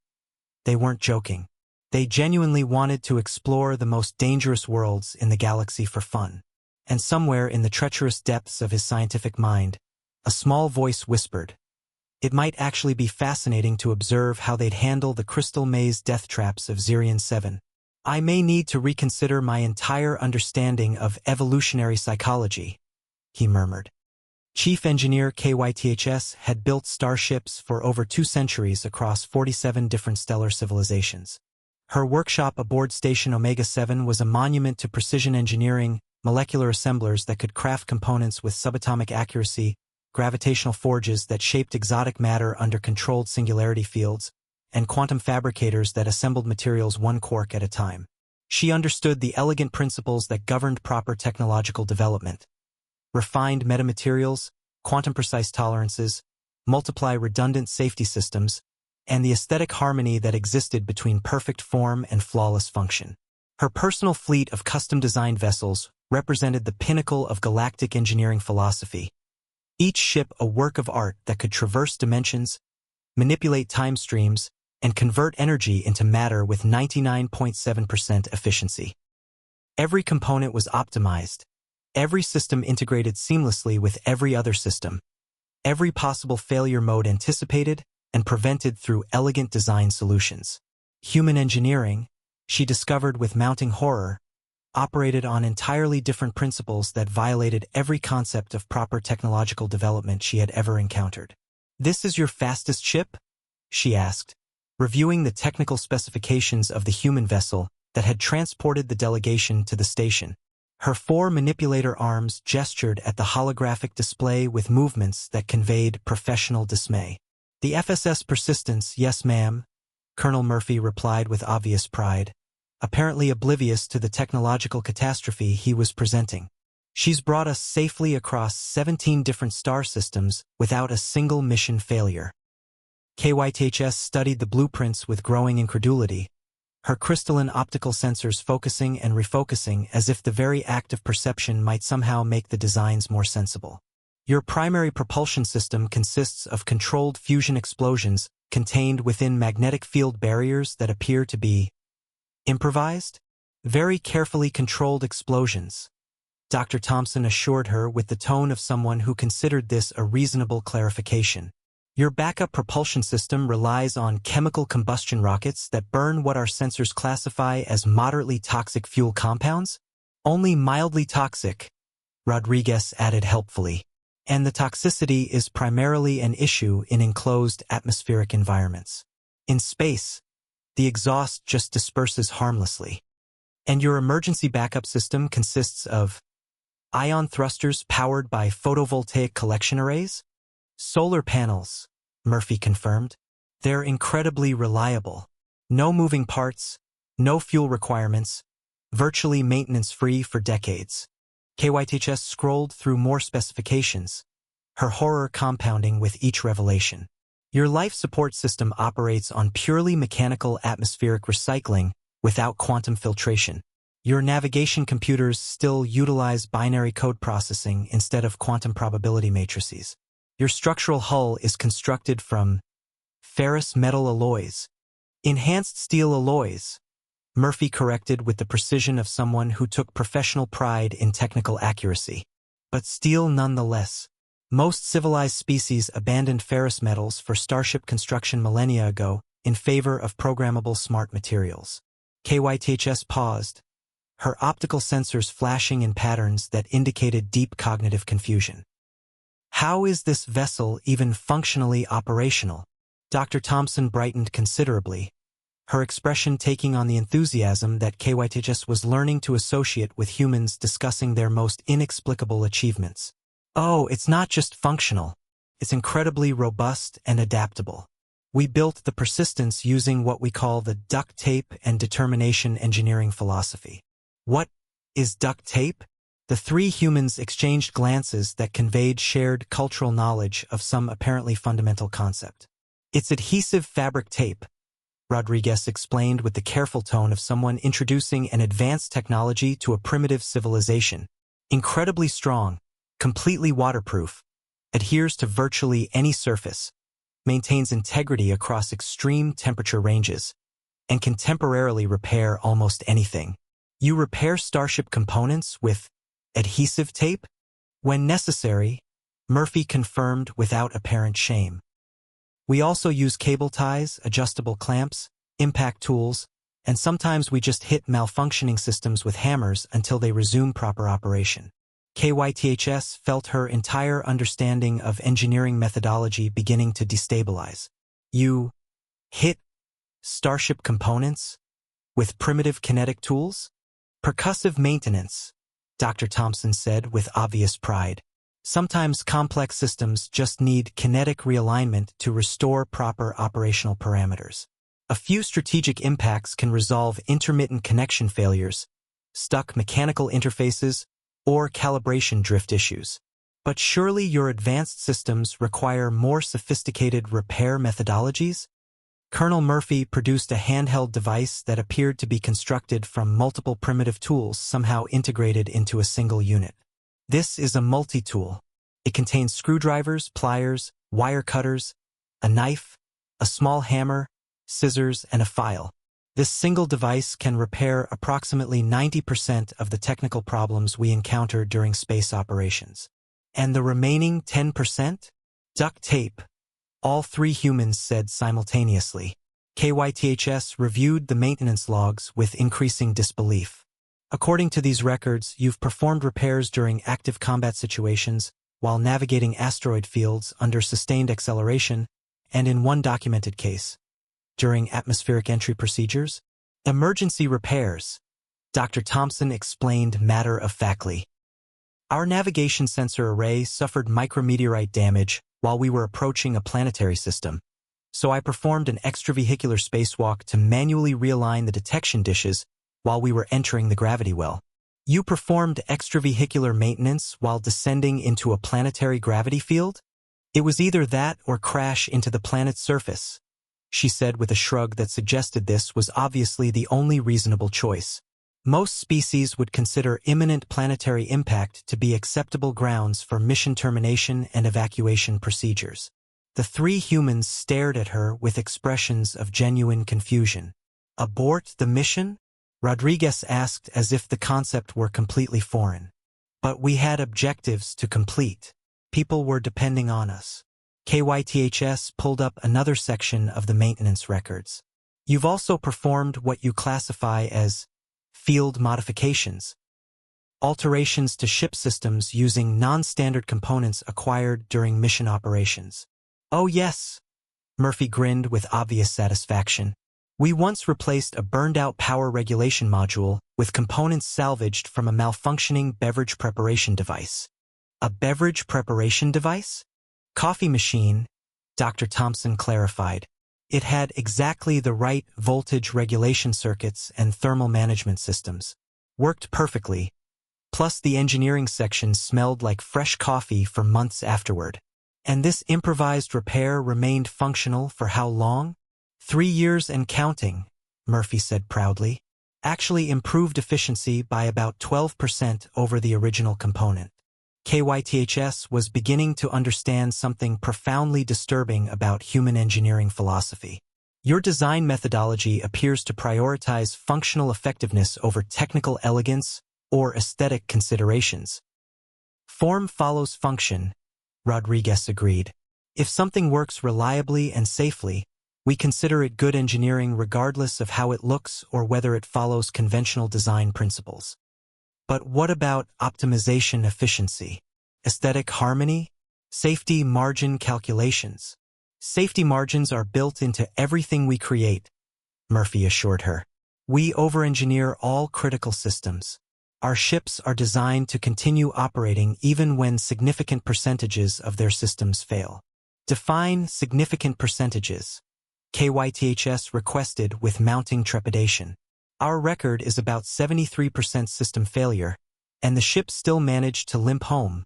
They weren't joking. They genuinely wanted to explore the most dangerous worlds in the galaxy for fun. And somewhere in the treacherous depths of his scientific mind, a small voice whispered, it might actually be fascinating to observe how they'd handle the crystal maze death traps of Zirion 7. I may need to reconsider my entire understanding of evolutionary psychology, he murmured. Chief Engineer KYTHS had built starships for over 2 centuries across 47 different stellar civilizations. Her workshop aboard Station Omega-7 was a monument to precision engineering, molecular assemblers that could craft components with subatomic accuracy, gravitational forges that shaped exotic matter under controlled singularity fields, and quantum fabricators that assembled materials one quark at a time. She understood the elegant principles that governed proper technological development. Refined metamaterials, quantum-precise tolerances, multiply redundant safety systems, and the aesthetic harmony that existed between perfect form and flawless function. Her personal fleet of custom-designed vessels represented the pinnacle of galactic engineering philosophy. Each ship a work of art that could traverse dimensions, manipulate time streams, and convert energy into matter with 99.7% efficiency. Every component was optimized. Every system integrated seamlessly with every other system. Every possible failure mode anticipated and prevented through elegant design solutions. Human engineering, she discovered with mounting horror, operated on entirely different principles that violated every concept of proper technological development she had ever encountered. "This is your fastest ship?" she asked, reviewing the technical specifications of the human vessel that had transported the delegation to the station. Her 4 manipulator arms gestured at the holographic display with movements that conveyed professional dismay. "The FSS Persistence, yes ma'am," Colonel Murphy replied with obvious pride, apparently oblivious to the technological catastrophe he was presenting. "She's brought us safely across 17 different star systems without a single mission failure." KYTHS studied the blueprints with growing incredulity, her crystalline optical sensors focusing and refocusing as if the very act of perception might somehow make the designs more sensible. "Your primary propulsion system consists of controlled fusion explosions contained within magnetic field barriers that appear to be improvised? Very carefully controlled explosions," Dr. Thompson assured her with the tone of someone who considered this a reasonable clarification. "Your backup propulsion system relies on chemical combustion rockets that burn what our sensors classify as moderately toxic fuel compounds?" "Only mildly toxic," Rodriguez added helpfully. "And the toxicity is primarily an issue in enclosed atmospheric environments. In space, the exhaust just disperses harmlessly. And your emergency backup system consists of ion thrusters powered by photovoltaic collection arrays?" "Solar panels," Murphy confirmed. "They're incredibly reliable. No moving parts, no fuel requirements, virtually maintenance-free for decades." KYTHS scrolled through more specifications, her horror compounding with each revelation. "Your life support system operates on purely mechanical atmospheric recycling without quantum filtration. Your navigation computers still utilize binary code processing instead of quantum probability matrices. Your structural hull is constructed from ferrous metal alloys." "Enhanced steel alloys," Murphy corrected with the precision of someone who took professional pride in technical accuracy. "But steel nonetheless. Most civilized species abandoned ferrous metals for starship construction millennia ago in favor of programmable smart materials." KYTHS paused, her optical sensors flashing in patterns that indicated deep cognitive confusion. "How is this vessel even functionally operational?" Dr. Thompson brightened considerably, her expression taking on the enthusiasm that KYTHS was learning to associate with humans discussing their most inexplicable achievements. "Oh, it's not just functional. It's incredibly robust and adaptable. We built the Persistence using what we call the duct tape and determination engineering philosophy." "What is duct tape?" The 3 humans exchanged glances that conveyed shared cultural knowledge of some apparently fundamental concept. "It's adhesive fabric tape," Rodriguez explained with the careful tone of someone introducing an advanced technology to a primitive civilization. "Incredibly strong, completely waterproof, adheres to virtually any surface, maintains integrity across extreme temperature ranges, and can temporarily repair almost anything." "You repair starship components with adhesive tape?" "When necessary," Murphy confirmed without apparent shame. "We also use cable ties, adjustable clamps, impact tools, and sometimes we just hit malfunctioning systems with hammers until they resume proper operation. KYTHS felt her entire understanding of engineering methodology beginning to destabilize. You hit starship components with primitive kinetic tools? Percussive maintenance, Dr. Thompson said with obvious pride. Sometimes complex systems just need kinetic realignment to restore proper operational parameters. A few strategic impacts can resolve intermittent connection failures, stuck mechanical interfaces, or calibration drift issues. But surely your advanced systems require more sophisticated repair methodologies? Colonel Murphy produced a handheld device that appeared to be constructed from multiple primitive tools somehow integrated into a single unit. This is a multi-tool. It contains screwdrivers, pliers, wire cutters, a knife, a small hammer, scissors, and a file. This single device can repair approximately 90% of the technical problems we encounter during space operations. And the remaining 10%? Duct tape. All three humans said simultaneously. KYTHS reviewed the maintenance logs with increasing disbelief. According to these records, you've performed repairs during active combat situations, while navigating asteroid fields under sustained acceleration, and in one documented case, during atmospheric entry procedures, emergency repairs. Dr. Thompson explained matter-of-factly. Our navigation sensor array suffered micrometeorite damage while we were approaching a planetary system, so I performed an extravehicular spacewalk to manually realign the detection dishes while we were entering the gravity well. You performed extravehicular maintenance while descending into a planetary gravity field? It was either that or crash into the planet's surface, she said with a shrug that suggested this was obviously the only reasonable choice. Most species would consider imminent planetary impact to be acceptable grounds for mission termination and evacuation procedures. The three humans stared at her with expressions of genuine confusion. Abort the mission? Rodriguez asked as if the concept were completely foreign. But we had objectives to complete. People were depending on us. KYTHS pulled up another section of the maintenance records. You've also performed what you classify as field modifications, alterations to ship systems using non-standard components acquired during mission operations. Oh yes, Murphy grinned with obvious satisfaction. We once replaced a burned-out power regulation module with components salvaged from a malfunctioning beverage preparation device. A beverage preparation device? Coffee machine, Dr. Thompson clarified. It had exactly the right voltage regulation circuits and thermal management systems. Worked perfectly. Plus the engineering section smelled like fresh coffee for months afterward. And this improvised repair remained functional for how long? 3 years and counting, Murphy said proudly. Actually improved efficiency by about 12% over the original component. KYTHS was beginning to understand something profoundly disturbing about human engineering philosophy. Your design methodology appears to prioritize functional effectiveness over technical elegance or aesthetic considerations. Form follows function, Rodriguez agreed. If something works reliably and safely, we consider it good engineering regardless of how it looks or whether it follows conventional design principles. But what about optimization efficiency, aesthetic harmony, safety margin calculations? Safety margins are built into everything we create, Murphy assured her. We over-engineer all critical systems. Our ships are designed to continue operating even when significant percentages of their systems fail. Define significant percentages, KYTHS requested with mounting trepidation. Our record is about 73% system failure, and the ship still managed to limp home,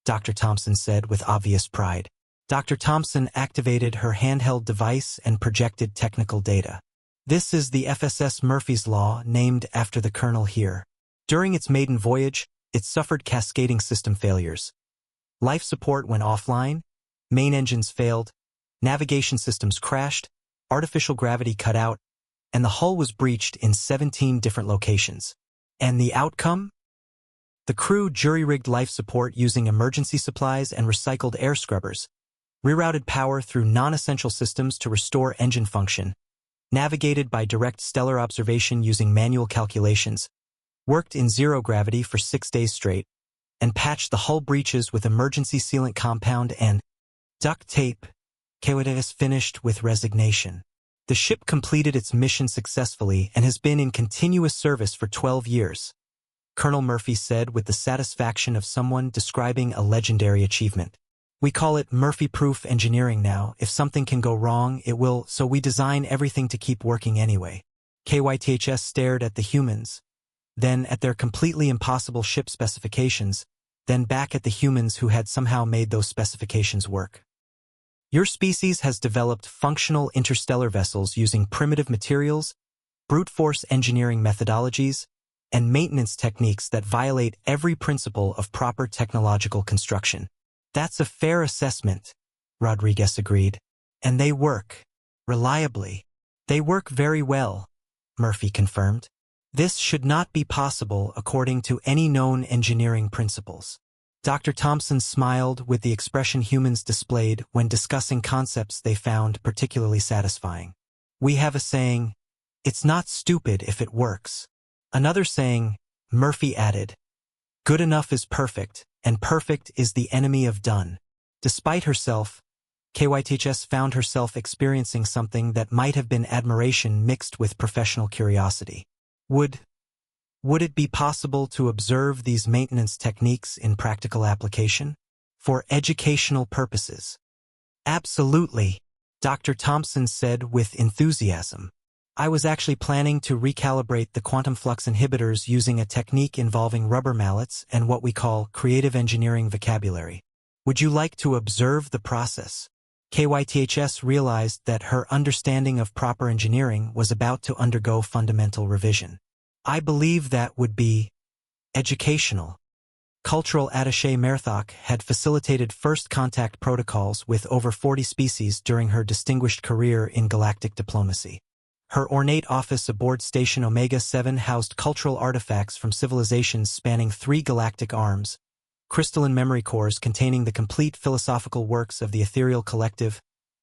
Dr. Thompson said with obvious pride. Dr. Thompson activated her handheld device and projected technical data. This is the FSS Murphy's Law named after the colonel here. During its maiden voyage, it suffered cascading system failures. Life support went offline, main engines failed, navigation systems crashed, artificial gravity cut out, and the hull was breached in 17 different locations. And the outcome? The crew jury-rigged life support using emergency supplies and recycled air scrubbers, rerouted power through non-essential systems to restore engine function, navigated by direct stellar observation using manual calculations, worked in zero gravity for 6 days straight, and patched the hull breaches with emergency sealant compound and duct tape. KWS finished with resignation. The ship completed its mission successfully and has been in continuous service for 12 years, Colonel Murphy said with the satisfaction of someone describing a legendary achievement. We call it Murphy-proof engineering now. If something can go wrong, it will, so we design everything to keep working anyway. KYTHS stared at the humans, then at their completely impossible ship specifications, then back at the humans who had somehow made those specifications work. Your species has developed functional interstellar vessels using primitive materials, brute force engineering methodologies, and maintenance techniques that violate every principle of proper technological construction. That's a fair assessment, Rodriguez agreed. And they work. Reliably. They work very well, Murphy confirmed. This should not be possible according to any known engineering principles. Dr. Thompson smiled with the expression humans displayed when discussing concepts they found particularly satisfying. We have a saying, "It's not stupid if it works." Another saying, Murphy added, "Good enough is perfect, and perfect is the enemy of done." Despite herself, KYTHS found herself experiencing something that might have been admiration mixed with professional curiosity. Would it be possible to observe these maintenance techniques in practical application? For educational purposes? Absolutely, Dr. Thompson said with enthusiasm. I was actually planning to recalibrate the quantum flux inhibitors using a technique involving rubber mallets and what we call creative engineering vocabulary. Would you like to observe the process? KYTHS realized that her understanding of proper engineering was about to undergo fundamental revision. I believe that would be educational. Cultural attaché Merthok had facilitated first contact protocols with over 40 species during her distinguished career in galactic diplomacy. Her ornate office aboard Station Omega-7 housed cultural artifacts from civilizations spanning 3 galactic arms, crystalline memory cores containing the complete philosophical works of the ethereal collective,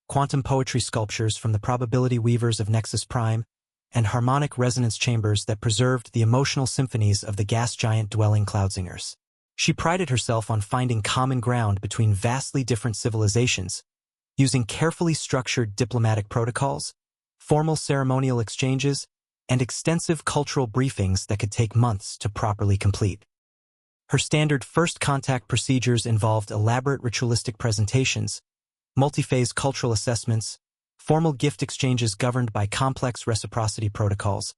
quantum poetry sculptures from the probability weavers of Nexus Prime, and harmonic resonance chambers that preserved the emotional symphonies of the gas giant dwelling cloudsingers. She prided herself on finding common ground between vastly different civilizations, using carefully structured diplomatic protocols, formal ceremonial exchanges, and extensive cultural briefings that could take months to properly complete. Her standard first contact procedures involved elaborate ritualistic presentations, multi-phase cultural assessments, formal gift exchanges governed by complex reciprocity protocols,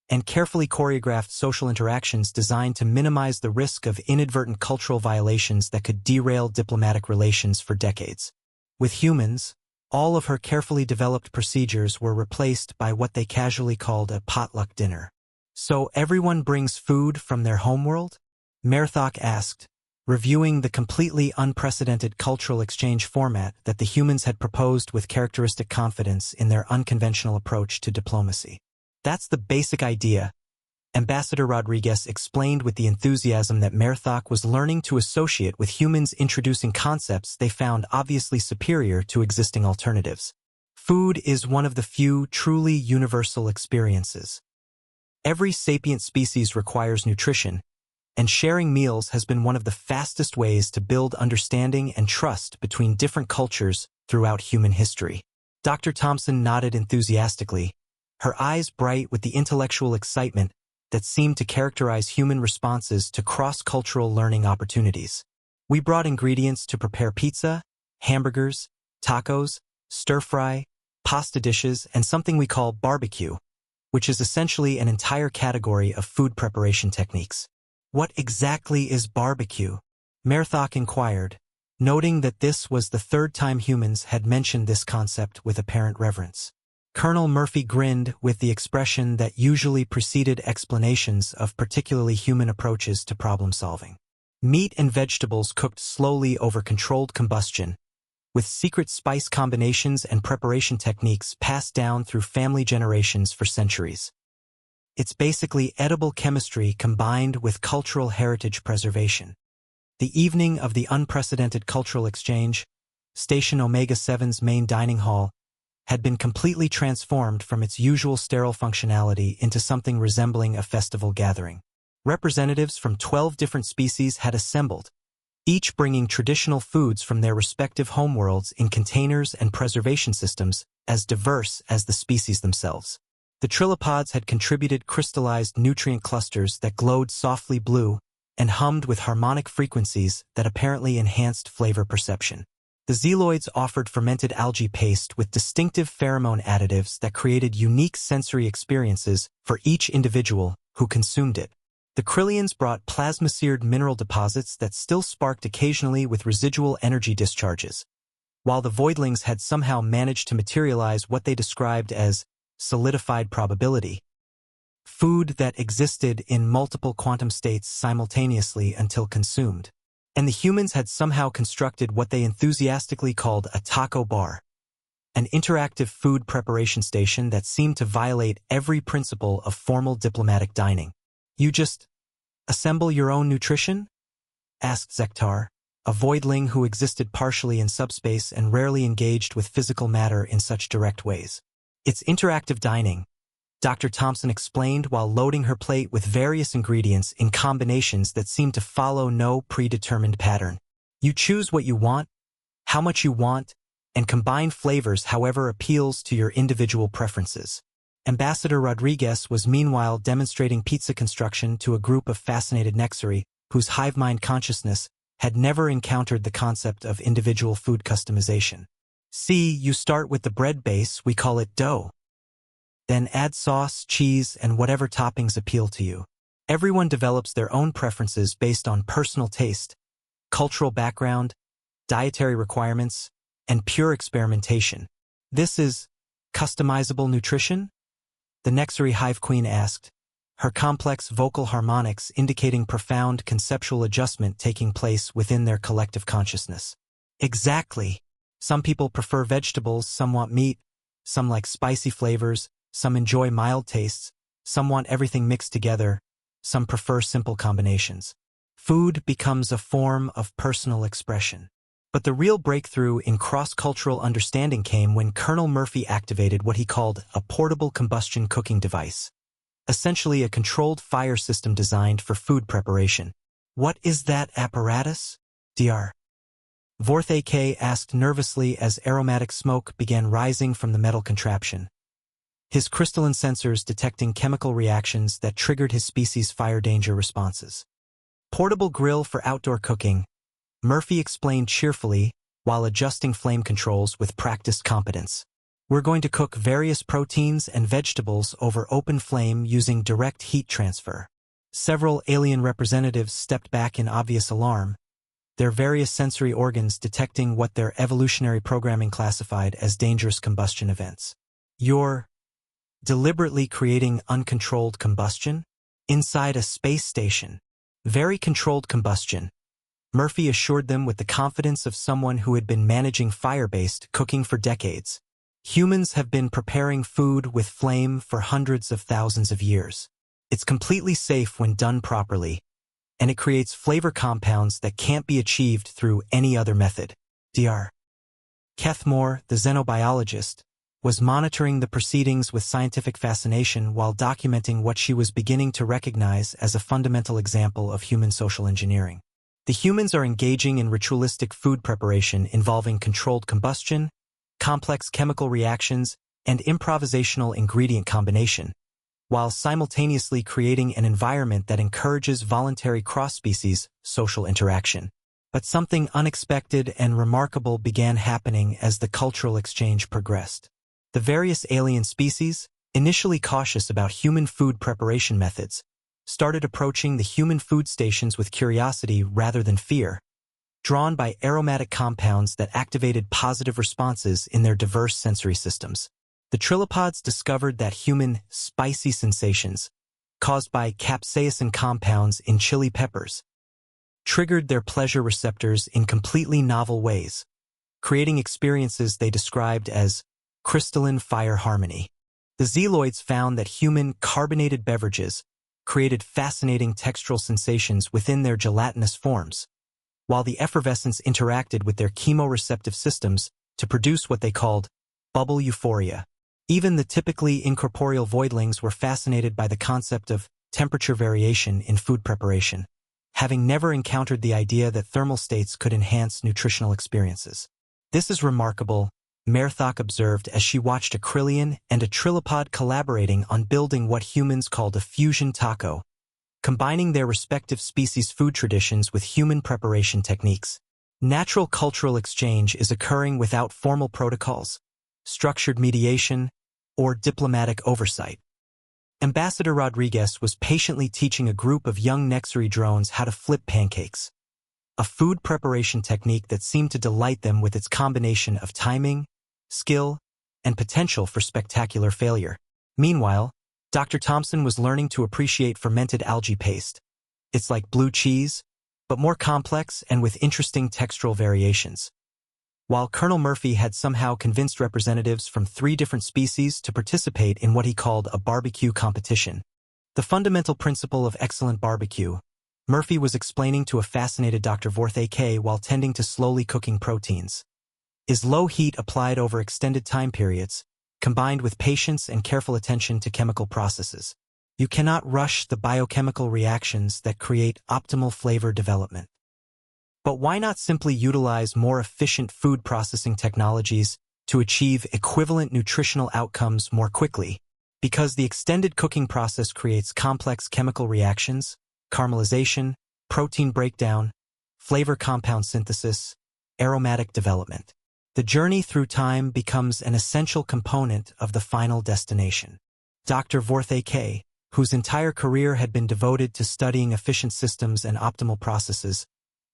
and carefully choreographed social interactions designed to minimize the risk of inadvertent cultural violations that could derail diplomatic relations for decades. With humans, all of her carefully developed procedures were replaced by what they casually called a potluck dinner. So everyone brings food from their homeworld? Merthok asked, reviewing the completely unprecedented cultural exchange format that the humans had proposed with characteristic confidence in their unconventional approach to diplomacy. That's the basic idea, Ambassador Rodriguez explained with the enthusiasm that Merthok was learning to associate with humans introducing concepts they found obviously superior to existing alternatives. Food is one of the few truly universal experiences. Every sapient species requires nutrition, and sharing meals has been one of the fastest ways to build understanding and trust between different cultures throughout human history. Dr. Thompson nodded enthusiastically, her eyes bright with the intellectual excitement that seemed to characterize human responses to cross-cultural learning opportunities. We brought ingredients to prepare pizza, hamburgers, tacos, stir-fry, pasta dishes, and something we call barbecue, which is essentially an entire category of food preparation techniques. What exactly is barbecue? Merthok inquired, noting that this was the third time humans had mentioned this concept with apparent reverence. Colonel Murphy grinned with the expression that usually preceded explanations of particularly human approaches to problem-solving. Meat and vegetables cooked slowly over controlled combustion, with secret spice combinations and preparation techniques passed down through family generations for centuries. It's basically edible chemistry combined with cultural heritage preservation. The evening of the unprecedented cultural exchange, Station Omega-7's main dining hall, had been completely transformed from its usual sterile functionality into something resembling a festival gathering. Representatives from 12 different species had assembled, each bringing traditional foods from their respective homeworlds in containers and preservation systems as diverse as the species themselves. The trilopods had contributed crystallized nutrient clusters that glowed softly blue and hummed with harmonic frequencies that apparently enhanced flavor perception. The zealoids offered fermented algae paste with distinctive pheromone additives that created unique sensory experiences for each individual who consumed it. The Krillians brought plasma-seared mineral deposits that still sparked occasionally with residual energy discharges, while the voidlings had somehow managed to materialize what they described as solidified probability, food that existed in multiple quantum states simultaneously until consumed. And the humans had somehow constructed what they enthusiastically called a taco bar, an interactive food preparation station that seemed to violate every principle of formal diplomatic dining. "You just assemble your own nutrition?" asked Zektar, a voidling who existed partially in subspace and rarely engaged with physical matter in such direct ways. "It's interactive dining," Dr. Thompson explained while loading her plate with various ingredients in combinations that seemed to follow no predetermined pattern. "You choose what you want, how much you want, and combine flavors however appeals to your individual preferences." Ambassador Rodriguez was meanwhile demonstrating pizza construction to a group of fascinated Nexari whose hive-mind consciousness had never encountered the concept of individual food customization. "See, you start with the bread base, we call it dough. Then add sauce, cheese, and whatever toppings appeal to you. Everyone develops their own preferences based on personal taste, cultural background, dietary requirements, and pure experimentation. This is customizable nutrition?" the Nexari hive queen asked, her complex vocal harmonics indicating profound conceptual adjustment taking place within their collective consciousness. "Exactly. Some people prefer vegetables, some want meat, some like spicy flavors, some enjoy mild tastes, some want everything mixed together, some prefer simple combinations. Food becomes a form of personal expression." But the real breakthrough in cross-cultural understanding came when Colonel Murphy activated what he called a portable combustion cooking device, essentially a controlled fire system designed for food preparation. "What is that apparatus, Dr. Vorthak asked nervously as aromatic smoke began rising from the metal contraption, his crystalline sensors detecting chemical reactions that triggered his species' fire danger responses. "Portable grill for outdoor cooking," Murphy explained cheerfully while adjusting flame controls with practiced competence. "We're going to cook various proteins and vegetables over open flame using direct heat transfer." Several alien representatives stepped back in obvious alarm, their various sensory organs detecting what their evolutionary programming classified as dangerous combustion events. "You're deliberately creating uncontrolled combustion? Inside a space station?" "Very controlled combustion," Murphy assured them with the confidence of someone who had been managing fire-based cooking for decades. "Humans have been preparing food with flame for hundreds of thousands of years. It's completely safe when done properly, and it creates flavor compounds that can't be achieved through any other method." Dr. Kethmore, the xenobiologist, was monitoring the proceedings with scientific fascination while documenting what she was beginning to recognize as a fundamental example of human social engineering. The humans are engaging in ritualistic food preparation involving controlled combustion, complex chemical reactions, and improvisational ingredient combination, while simultaneously creating an environment that encourages voluntary cross-species social interaction. But something unexpected and remarkable began happening as the cultural exchange progressed. The various alien species, initially cautious about human food preparation methods, started approaching the human food stations with curiosity rather than fear, drawn by aromatic compounds that activated positive responses in their diverse sensory systems. The trilopods discovered that human spicy sensations, caused by capsaicin compounds in chili peppers, triggered their pleasure receptors in completely novel ways, creating experiences they described as crystalline fire harmony. The zealoids found that human carbonated beverages created fascinating textural sensations within their gelatinous forms, while the effervescence interacted with their chemoreceptive systems to produce what they called bubble euphoria. Even the typically incorporeal voidlings were fascinated by the concept of temperature variation in food preparation, having never encountered the idea that thermal states could enhance nutritional experiences. This is remarkable, Merthok observed as she watched a Krillian and a Trilopod collaborating on building what humans called a fusion taco, combining their respective species' food traditions with human preparation techniques. Natural cultural exchange is occurring without formal protocols, structured mediation, or diplomatic oversight. Ambassador Rodriguez was patiently teaching a group of young Nexari drones how to flip pancakes, a food preparation technique that seemed to delight them with its combination of timing, skill, and potential for spectacular failure. Meanwhile, Dr. Thompson was learning to appreciate fermented algae paste. It's like blue cheese, but more complex and with interesting textural variations. While Colonel Murphy had somehow convinced representatives from 3 different species to participate in what he called a barbecue competition, the fundamental principle of excellent barbecue, Murphy was explaining to a fascinated Dr. Vorth AK while tending to slowly cooking proteins, is low heat applied over extended time periods, combined with patience and careful attention to chemical processes. You cannot rush the biochemical reactions that create optimal flavor development. But why not simply utilize more efficient food processing technologies to achieve equivalent nutritional outcomes more quickly? Because the extended cooking process creates complex chemical reactions, caramelization, protein breakdown, flavor compound synthesis, aromatic development. The journey through time becomes an essential component of the final destination. Dr. Vorth AK, whose entire career had been devoted to studying efficient systems and optimal processes,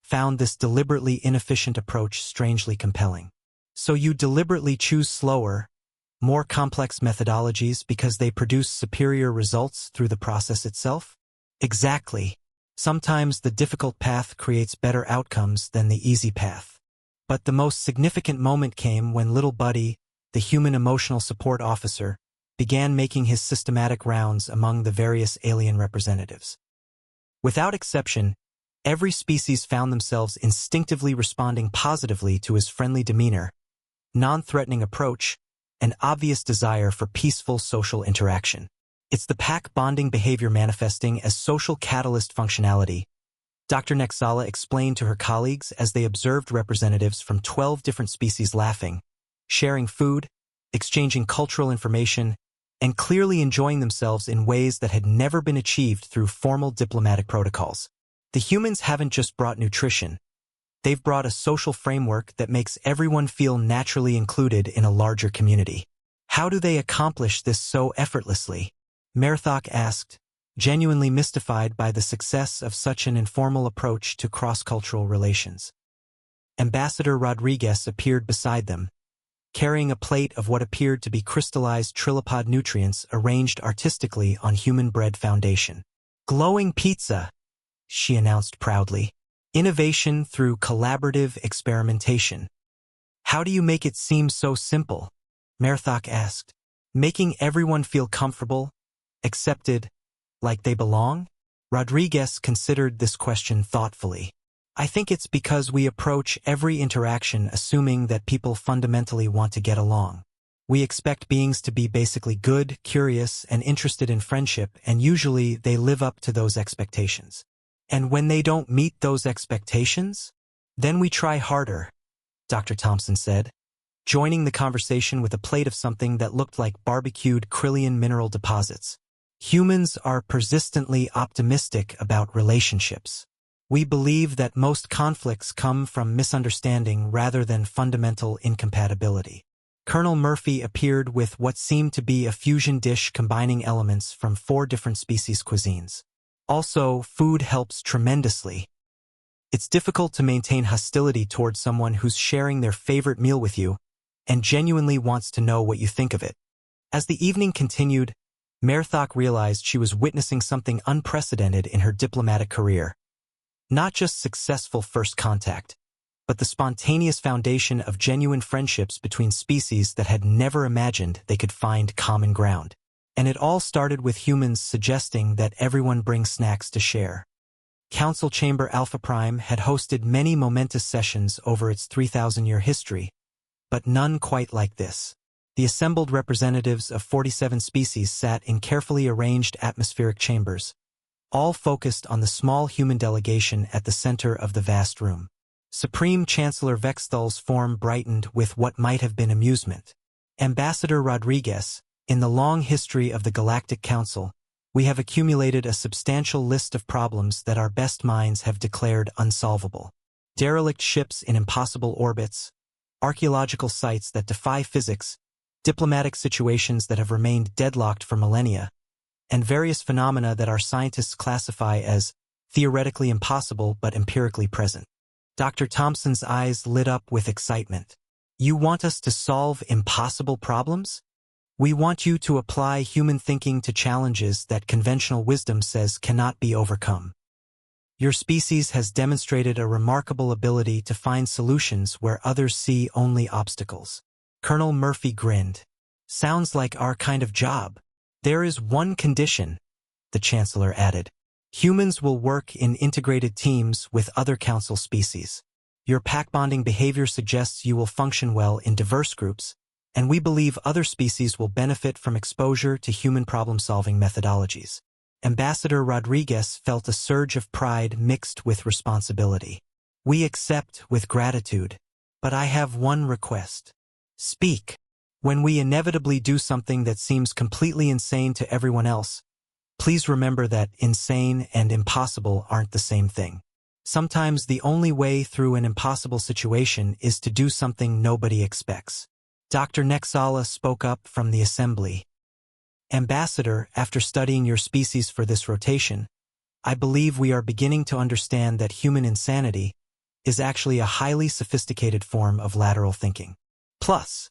found this deliberately inefficient approach strangely compelling. So you deliberately choose slower, more complex methodologies because they produce superior results through the process itself? Exactly. Sometimes the difficult path creates better outcomes than the easy path. But the most significant moment came when little Buddy, the human emotional support officer, began making his systematic rounds among the various alien representatives. Without exception, every species found themselves instinctively responding positively to his friendly demeanor, non-threatening approach, and obvious desire for peaceful social interaction. It's the pack bonding behavior manifesting as social catalyst functionality, Dr. Nexala explained to her colleagues as they observed representatives from 12 different species laughing, sharing food, exchanging cultural information, and clearly enjoying themselves in ways that had never been achieved through formal diplomatic protocols. The humans haven't just brought nutrition, they've brought a social framework that makes everyone feel naturally included in a larger community. How do they accomplish this so effortlessly? Merthok asked, genuinely mystified by the success of such an informal approach to cross-cultural relations. Ambassador Rodriguez appeared beside them, carrying a plate of what appeared to be crystallized trilopod nutrients arranged artistically on human bread foundation. Glowing pizza, she announced proudly. Innovation through collaborative experimentation. How do you make it seem so simple? Merthok asked. Making everyone feel comfortable, accepted, like they belong? Rodriguez considered this question thoughtfully. I think it's because we approach every interaction assuming that people fundamentally want to get along. We expect beings to be basically good, curious, and interested in friendship, and usually they live up to those expectations. And when they don't meet those expectations, then we try harder, Dr. Thompson said, joining the conversation with a plate of something that looked like barbecued Krillian mineral deposits. Humans are persistently optimistic about relationships. We believe that most conflicts come from misunderstanding rather than fundamental incompatibility. Colonel Murphy appeared with what seemed to be a fusion dish combining elements from 4 different species cuisines. Also, food helps tremendously. It's difficult to maintain hostility towards someone who's sharing their favorite meal with you and genuinely wants to know what you think of it. As the evening continued, Merthok realized she was witnessing something unprecedented in her diplomatic career. Not just successful first contact, but the spontaneous foundation of genuine friendships between species that had never imagined they could find common ground. And it all started with humans suggesting that everyone bring snacks to share. Council Chamber Alpha Prime had hosted many momentous sessions over its 3,000-year history, but none quite like this. The assembled representatives of 47 species sat in carefully arranged atmospheric chambers, all focused on the small human delegation at the center of the vast room. Supreme Chancellor Vexthal's form brightened with what might have been amusement. Ambassador Rodriguez, in the long history of the Galactic Council, we have accumulated a substantial list of problems that our best minds have declared unsolvable. Derelict ships in impossible orbits, archaeological sites that defy physics, diplomatic situations that have remained deadlocked for millennia, and various phenomena that our scientists classify as theoretically impossible but empirically present. Dr. Thompson's eyes lit up with excitement. You want us to solve impossible problems? We want you to apply human thinking to challenges that conventional wisdom says cannot be overcome. Your species has demonstrated a remarkable ability to find solutions where others see only obstacles. Colonel Murphy grinned. Sounds like our kind of job. There is one condition, the Chancellor added. Humans will work in integrated teams with other Council species. Your pack-bonding behavior suggests you will function well in diverse groups, and we believe other species will benefit from exposure to human problem-solving methodologies. Ambassador Rodriguez felt a surge of pride mixed with responsibility. We accept with gratitude, but I have one request. Speak. When we inevitably do something that seems completely insane to everyone else, please remember that insane and impossible aren't the same thing. Sometimes the only way through an impossible situation is to do something nobody expects. Dr. Nexala spoke up from the assembly. Ambassador, after studying your species for this rotation, I believe we are beginning to understand that human insanity is actually a highly sophisticated form of lateral thinking. Plus,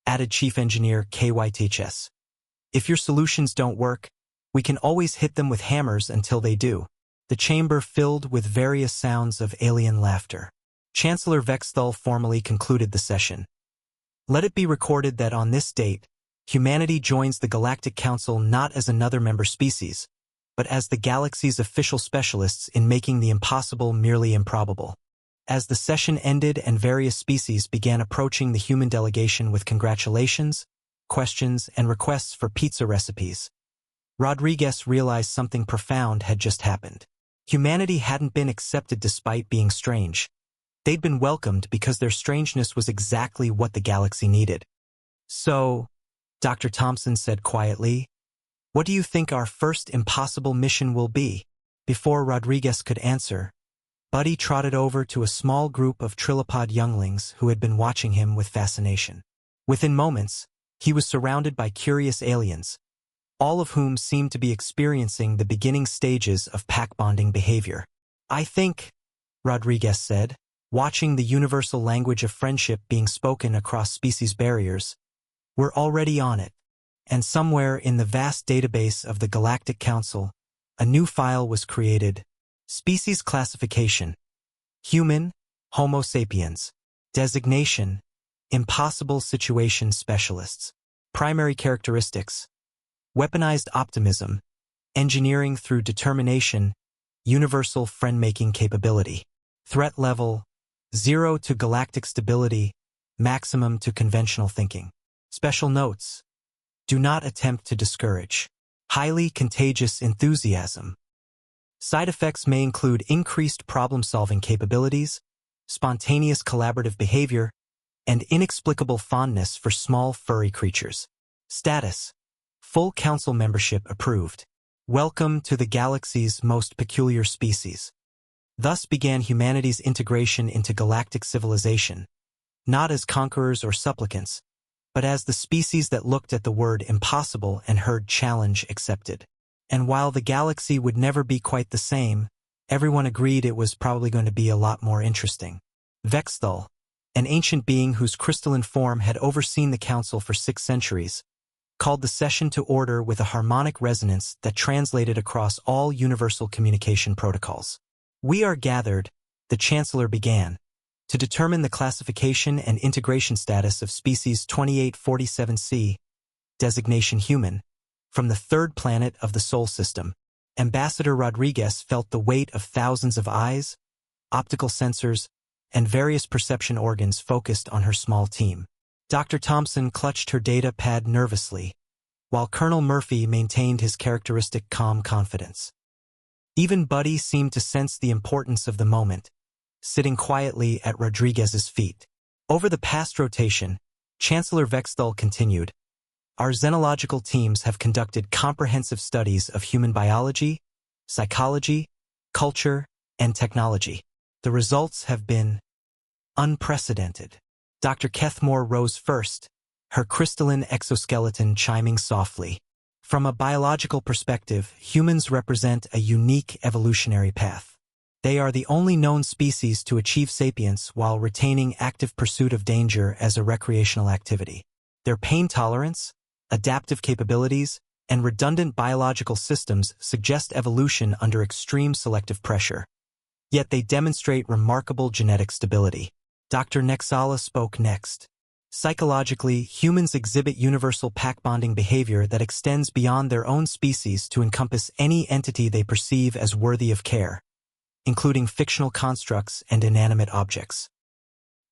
added Chief Engineer KYTHS, if your solutions don't work, we can always hit them with hammers until they do. The chamber filled with various sounds of alien laughter. Chancellor Vexthal formally concluded the session. Let it be recorded that on this date, humanity joins the Galactic Council not as another member species, but as the galaxy's official specialists in making the impossible merely improbable. As the session ended and various species began approaching the human delegation with congratulations, questions, and requests for pizza recipes, Rodriguez realized something profound had just happened. Humanity hadn't been accepted despite being strange. They'd been welcomed because their strangeness was exactly what the galaxy needed. So, Dr. Thompson said quietly, what do you think our first impossible mission will be? Before Rodriguez could answer, Buddy trotted over to a small group of trilopod younglings who had been watching him with fascination. Within moments, he was surrounded by curious aliens, all of whom seemed to be experiencing the beginning stages of pack-bonding behavior. I think, Rodriguez said, watching the universal language of friendship being spoken across species barriers, we're already on it. And somewhere in the vast database of the Galactic Council, a new file was created. Species classification. Human, Homo sapiens. Designation. Impossible situation specialists. Primary characteristics. Weaponized optimism. Engineering through determination. Universal friend-making capability. Threat level. 0 to galactic stability. Maximum to conventional thinking. Special notes. Do not attempt to discourage. Highly contagious enthusiasm. Side effects may include increased problem-solving capabilities, spontaneous collaborative behavior, and inexplicable fondness for small furry creatures. Status. Full council membership approved. Welcome to the galaxy's most peculiar species. Thus began humanity's integration into galactic civilization, not as conquerors or supplicants, but as the species that looked at the word impossible and heard challenge accepted. And while the galaxy would never be quite the same, everyone agreed it was probably going to be a lot more interesting. Vexthal, an ancient being whose crystalline form had overseen the council for 6 centuries, called the session to order with a harmonic resonance that translated across all universal communication protocols. We are gathered, the Chancellor began, to determine the classification and integration status of species 2847C, designation human, from the 3rd planet of the Sol system. Ambassador Rodriguez felt the weight of thousands of eyes, optical sensors, and various perception organs focused on her small team. Dr. Thompson clutched her data pad nervously, while Colonel Murphy maintained his characteristic calm confidence. Even Buddy seemed to sense the importance of the moment, sitting quietly at Rodriguez's feet. Over the past rotation, Chancellor Vexthal continued, "Our xenological teams have conducted comprehensive studies of human biology, psychology, culture, and technology. The results have been unprecedented." Dr. Kethmore rose first, her crystalline exoskeleton chiming softly. "From a biological perspective, humans represent a unique evolutionary path. They are the only known species to achieve sapience while retaining active pursuit of danger as a recreational activity. Their pain tolerance, adaptive capabilities, and redundant biological systems suggest evolution under extreme selective pressure. Yet they demonstrate remarkable genetic stability." Dr. Nexala spoke next. "Psychologically, humans exhibit universal pack-bonding behavior that extends beyond their own species to encompass any entity they perceive as worthy of care, including fictional constructs and inanimate objects.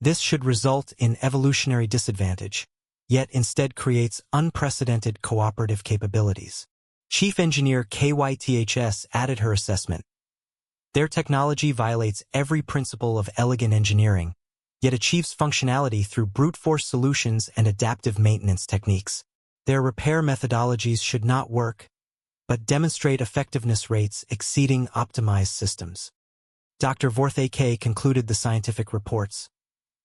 This should result in evolutionary disadvantage, yet instead creates unprecedented cooperative capabilities." Chief Engineer KYTHS added her assessment. "Their technology violates every principle of elegant engineering, yet achieves functionality through brute force solutions and adaptive maintenance techniques. Their repair methodologies should not work, but demonstrate effectiveness rates exceeding optimized systems." Dr. Vorthake concluded the scientific reports.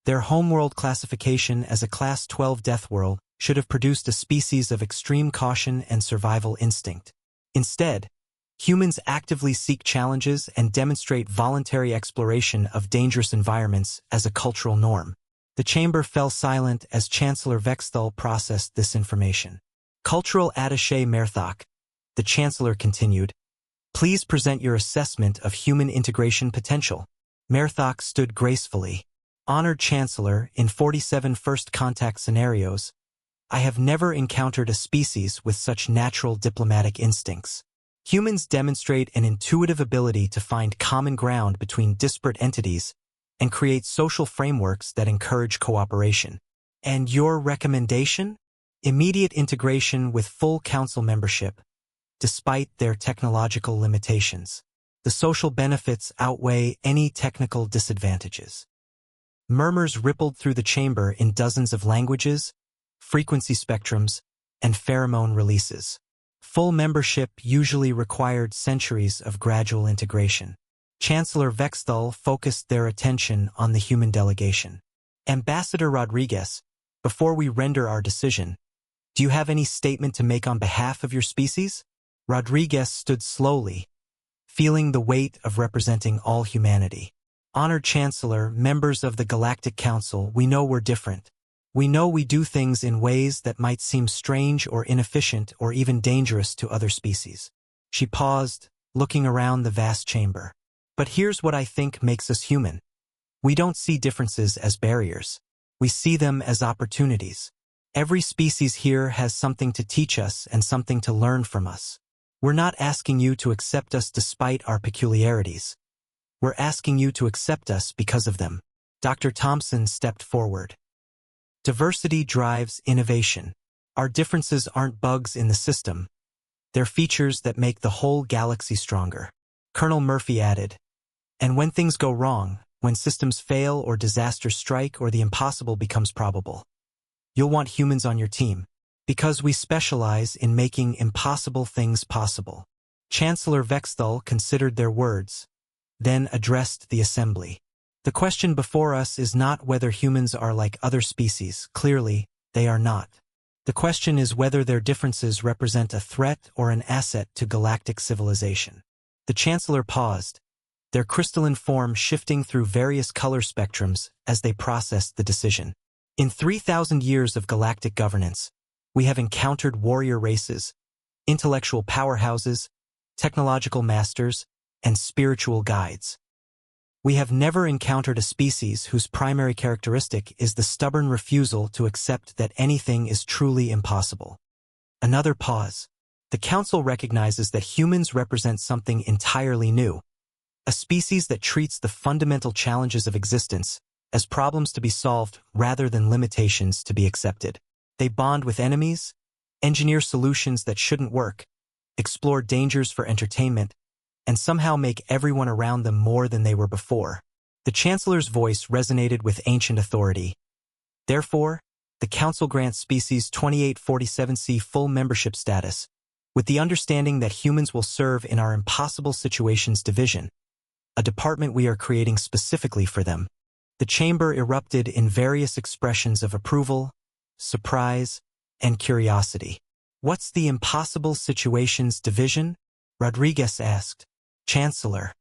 "Their homeworld classification as a Class 12 death world should have produced a species of extreme caution and survival instinct. Instead, humans actively seek challenges and demonstrate voluntary exploration of dangerous environments as a cultural norm." The chamber fell silent as Chancellor Vexthal processed this information. "Cultural Attaché Merthok," the Chancellor continued, "please present your assessment of human integration potential." Merthok stood gracefully. "Honored Chancellor, in 47 first contact scenarios, I have never encountered a species with such natural diplomatic instincts. Humans demonstrate an intuitive ability to find common ground between disparate entities and create social frameworks that encourage cooperation." "And your recommendation?" "Immediate integration with full council membership, despite their technological limitations. The social benefits outweigh any technical disadvantages." Murmurs rippled through the chamber in dozens of languages, frequency spectrums, and pheromone releases. Full membership usually required centuries of gradual integration. Chancellor Vexthal focused their attention on the human delegation. "Ambassador Rodriguez, before we render our decision, do you have any statement to make on behalf of your species?" Rodriguez stood slowly, feeling the weight of representing all humanity. "Honored Chancellor, members of the Galactic Council, we know we're different. We know we do things in ways that might seem strange or inefficient or even dangerous to other species." She paused, looking around the vast chamber. "But here's what I think makes us human. We don't see differences as barriers. We see them as opportunities. Every species here has something to teach us and something to learn from us. We're not asking you to accept us despite our peculiarities. We're asking you to accept us because of them." Dr. Thompson stepped forward. "Diversity drives innovation. Our differences aren't bugs in the system. They're features that make the whole galaxy stronger." Colonel Murphy added, "And when things go wrong, when systems fail or disasters strike or the impossible becomes probable, you'll want humans on your team, because we specialize in making impossible things possible." Chancellor Vexthal considered their words, then addressed the assembly. "The question before us is not whether humans are like other species. Clearly, they are not. The question is whether their differences represent a threat or an asset to galactic civilization." The Chancellor paused, their crystalline form shifting through various color spectrums as they processed the decision. "In 3,000 years of galactic governance, we have encountered warrior races, intellectual powerhouses, technological masters, and spiritual guides. We have never encountered a species whose primary characteristic is the stubborn refusal to accept that anything is truly impossible." Another pause. The Council recognizes that humans represent something entirely new, a species that treats the fundamental challenges of existence as problems to be solved rather than limitations to be accepted. They bond with enemies, engineer solutions that shouldn't work, explore dangers for entertainment, and somehow make everyone around them more than they were before. The Chancellor's voice resonated with ancient authority. Therefore, the Council grants Species 2847C full membership status, with the understanding that humans will serve in our Impossible Situations Division, a department we are creating specifically for them. The chamber erupted in various expressions of approval, surprise, and curiosity. "What's the Impossible Situations Division?" Rodriguez asked. "Chancellor,"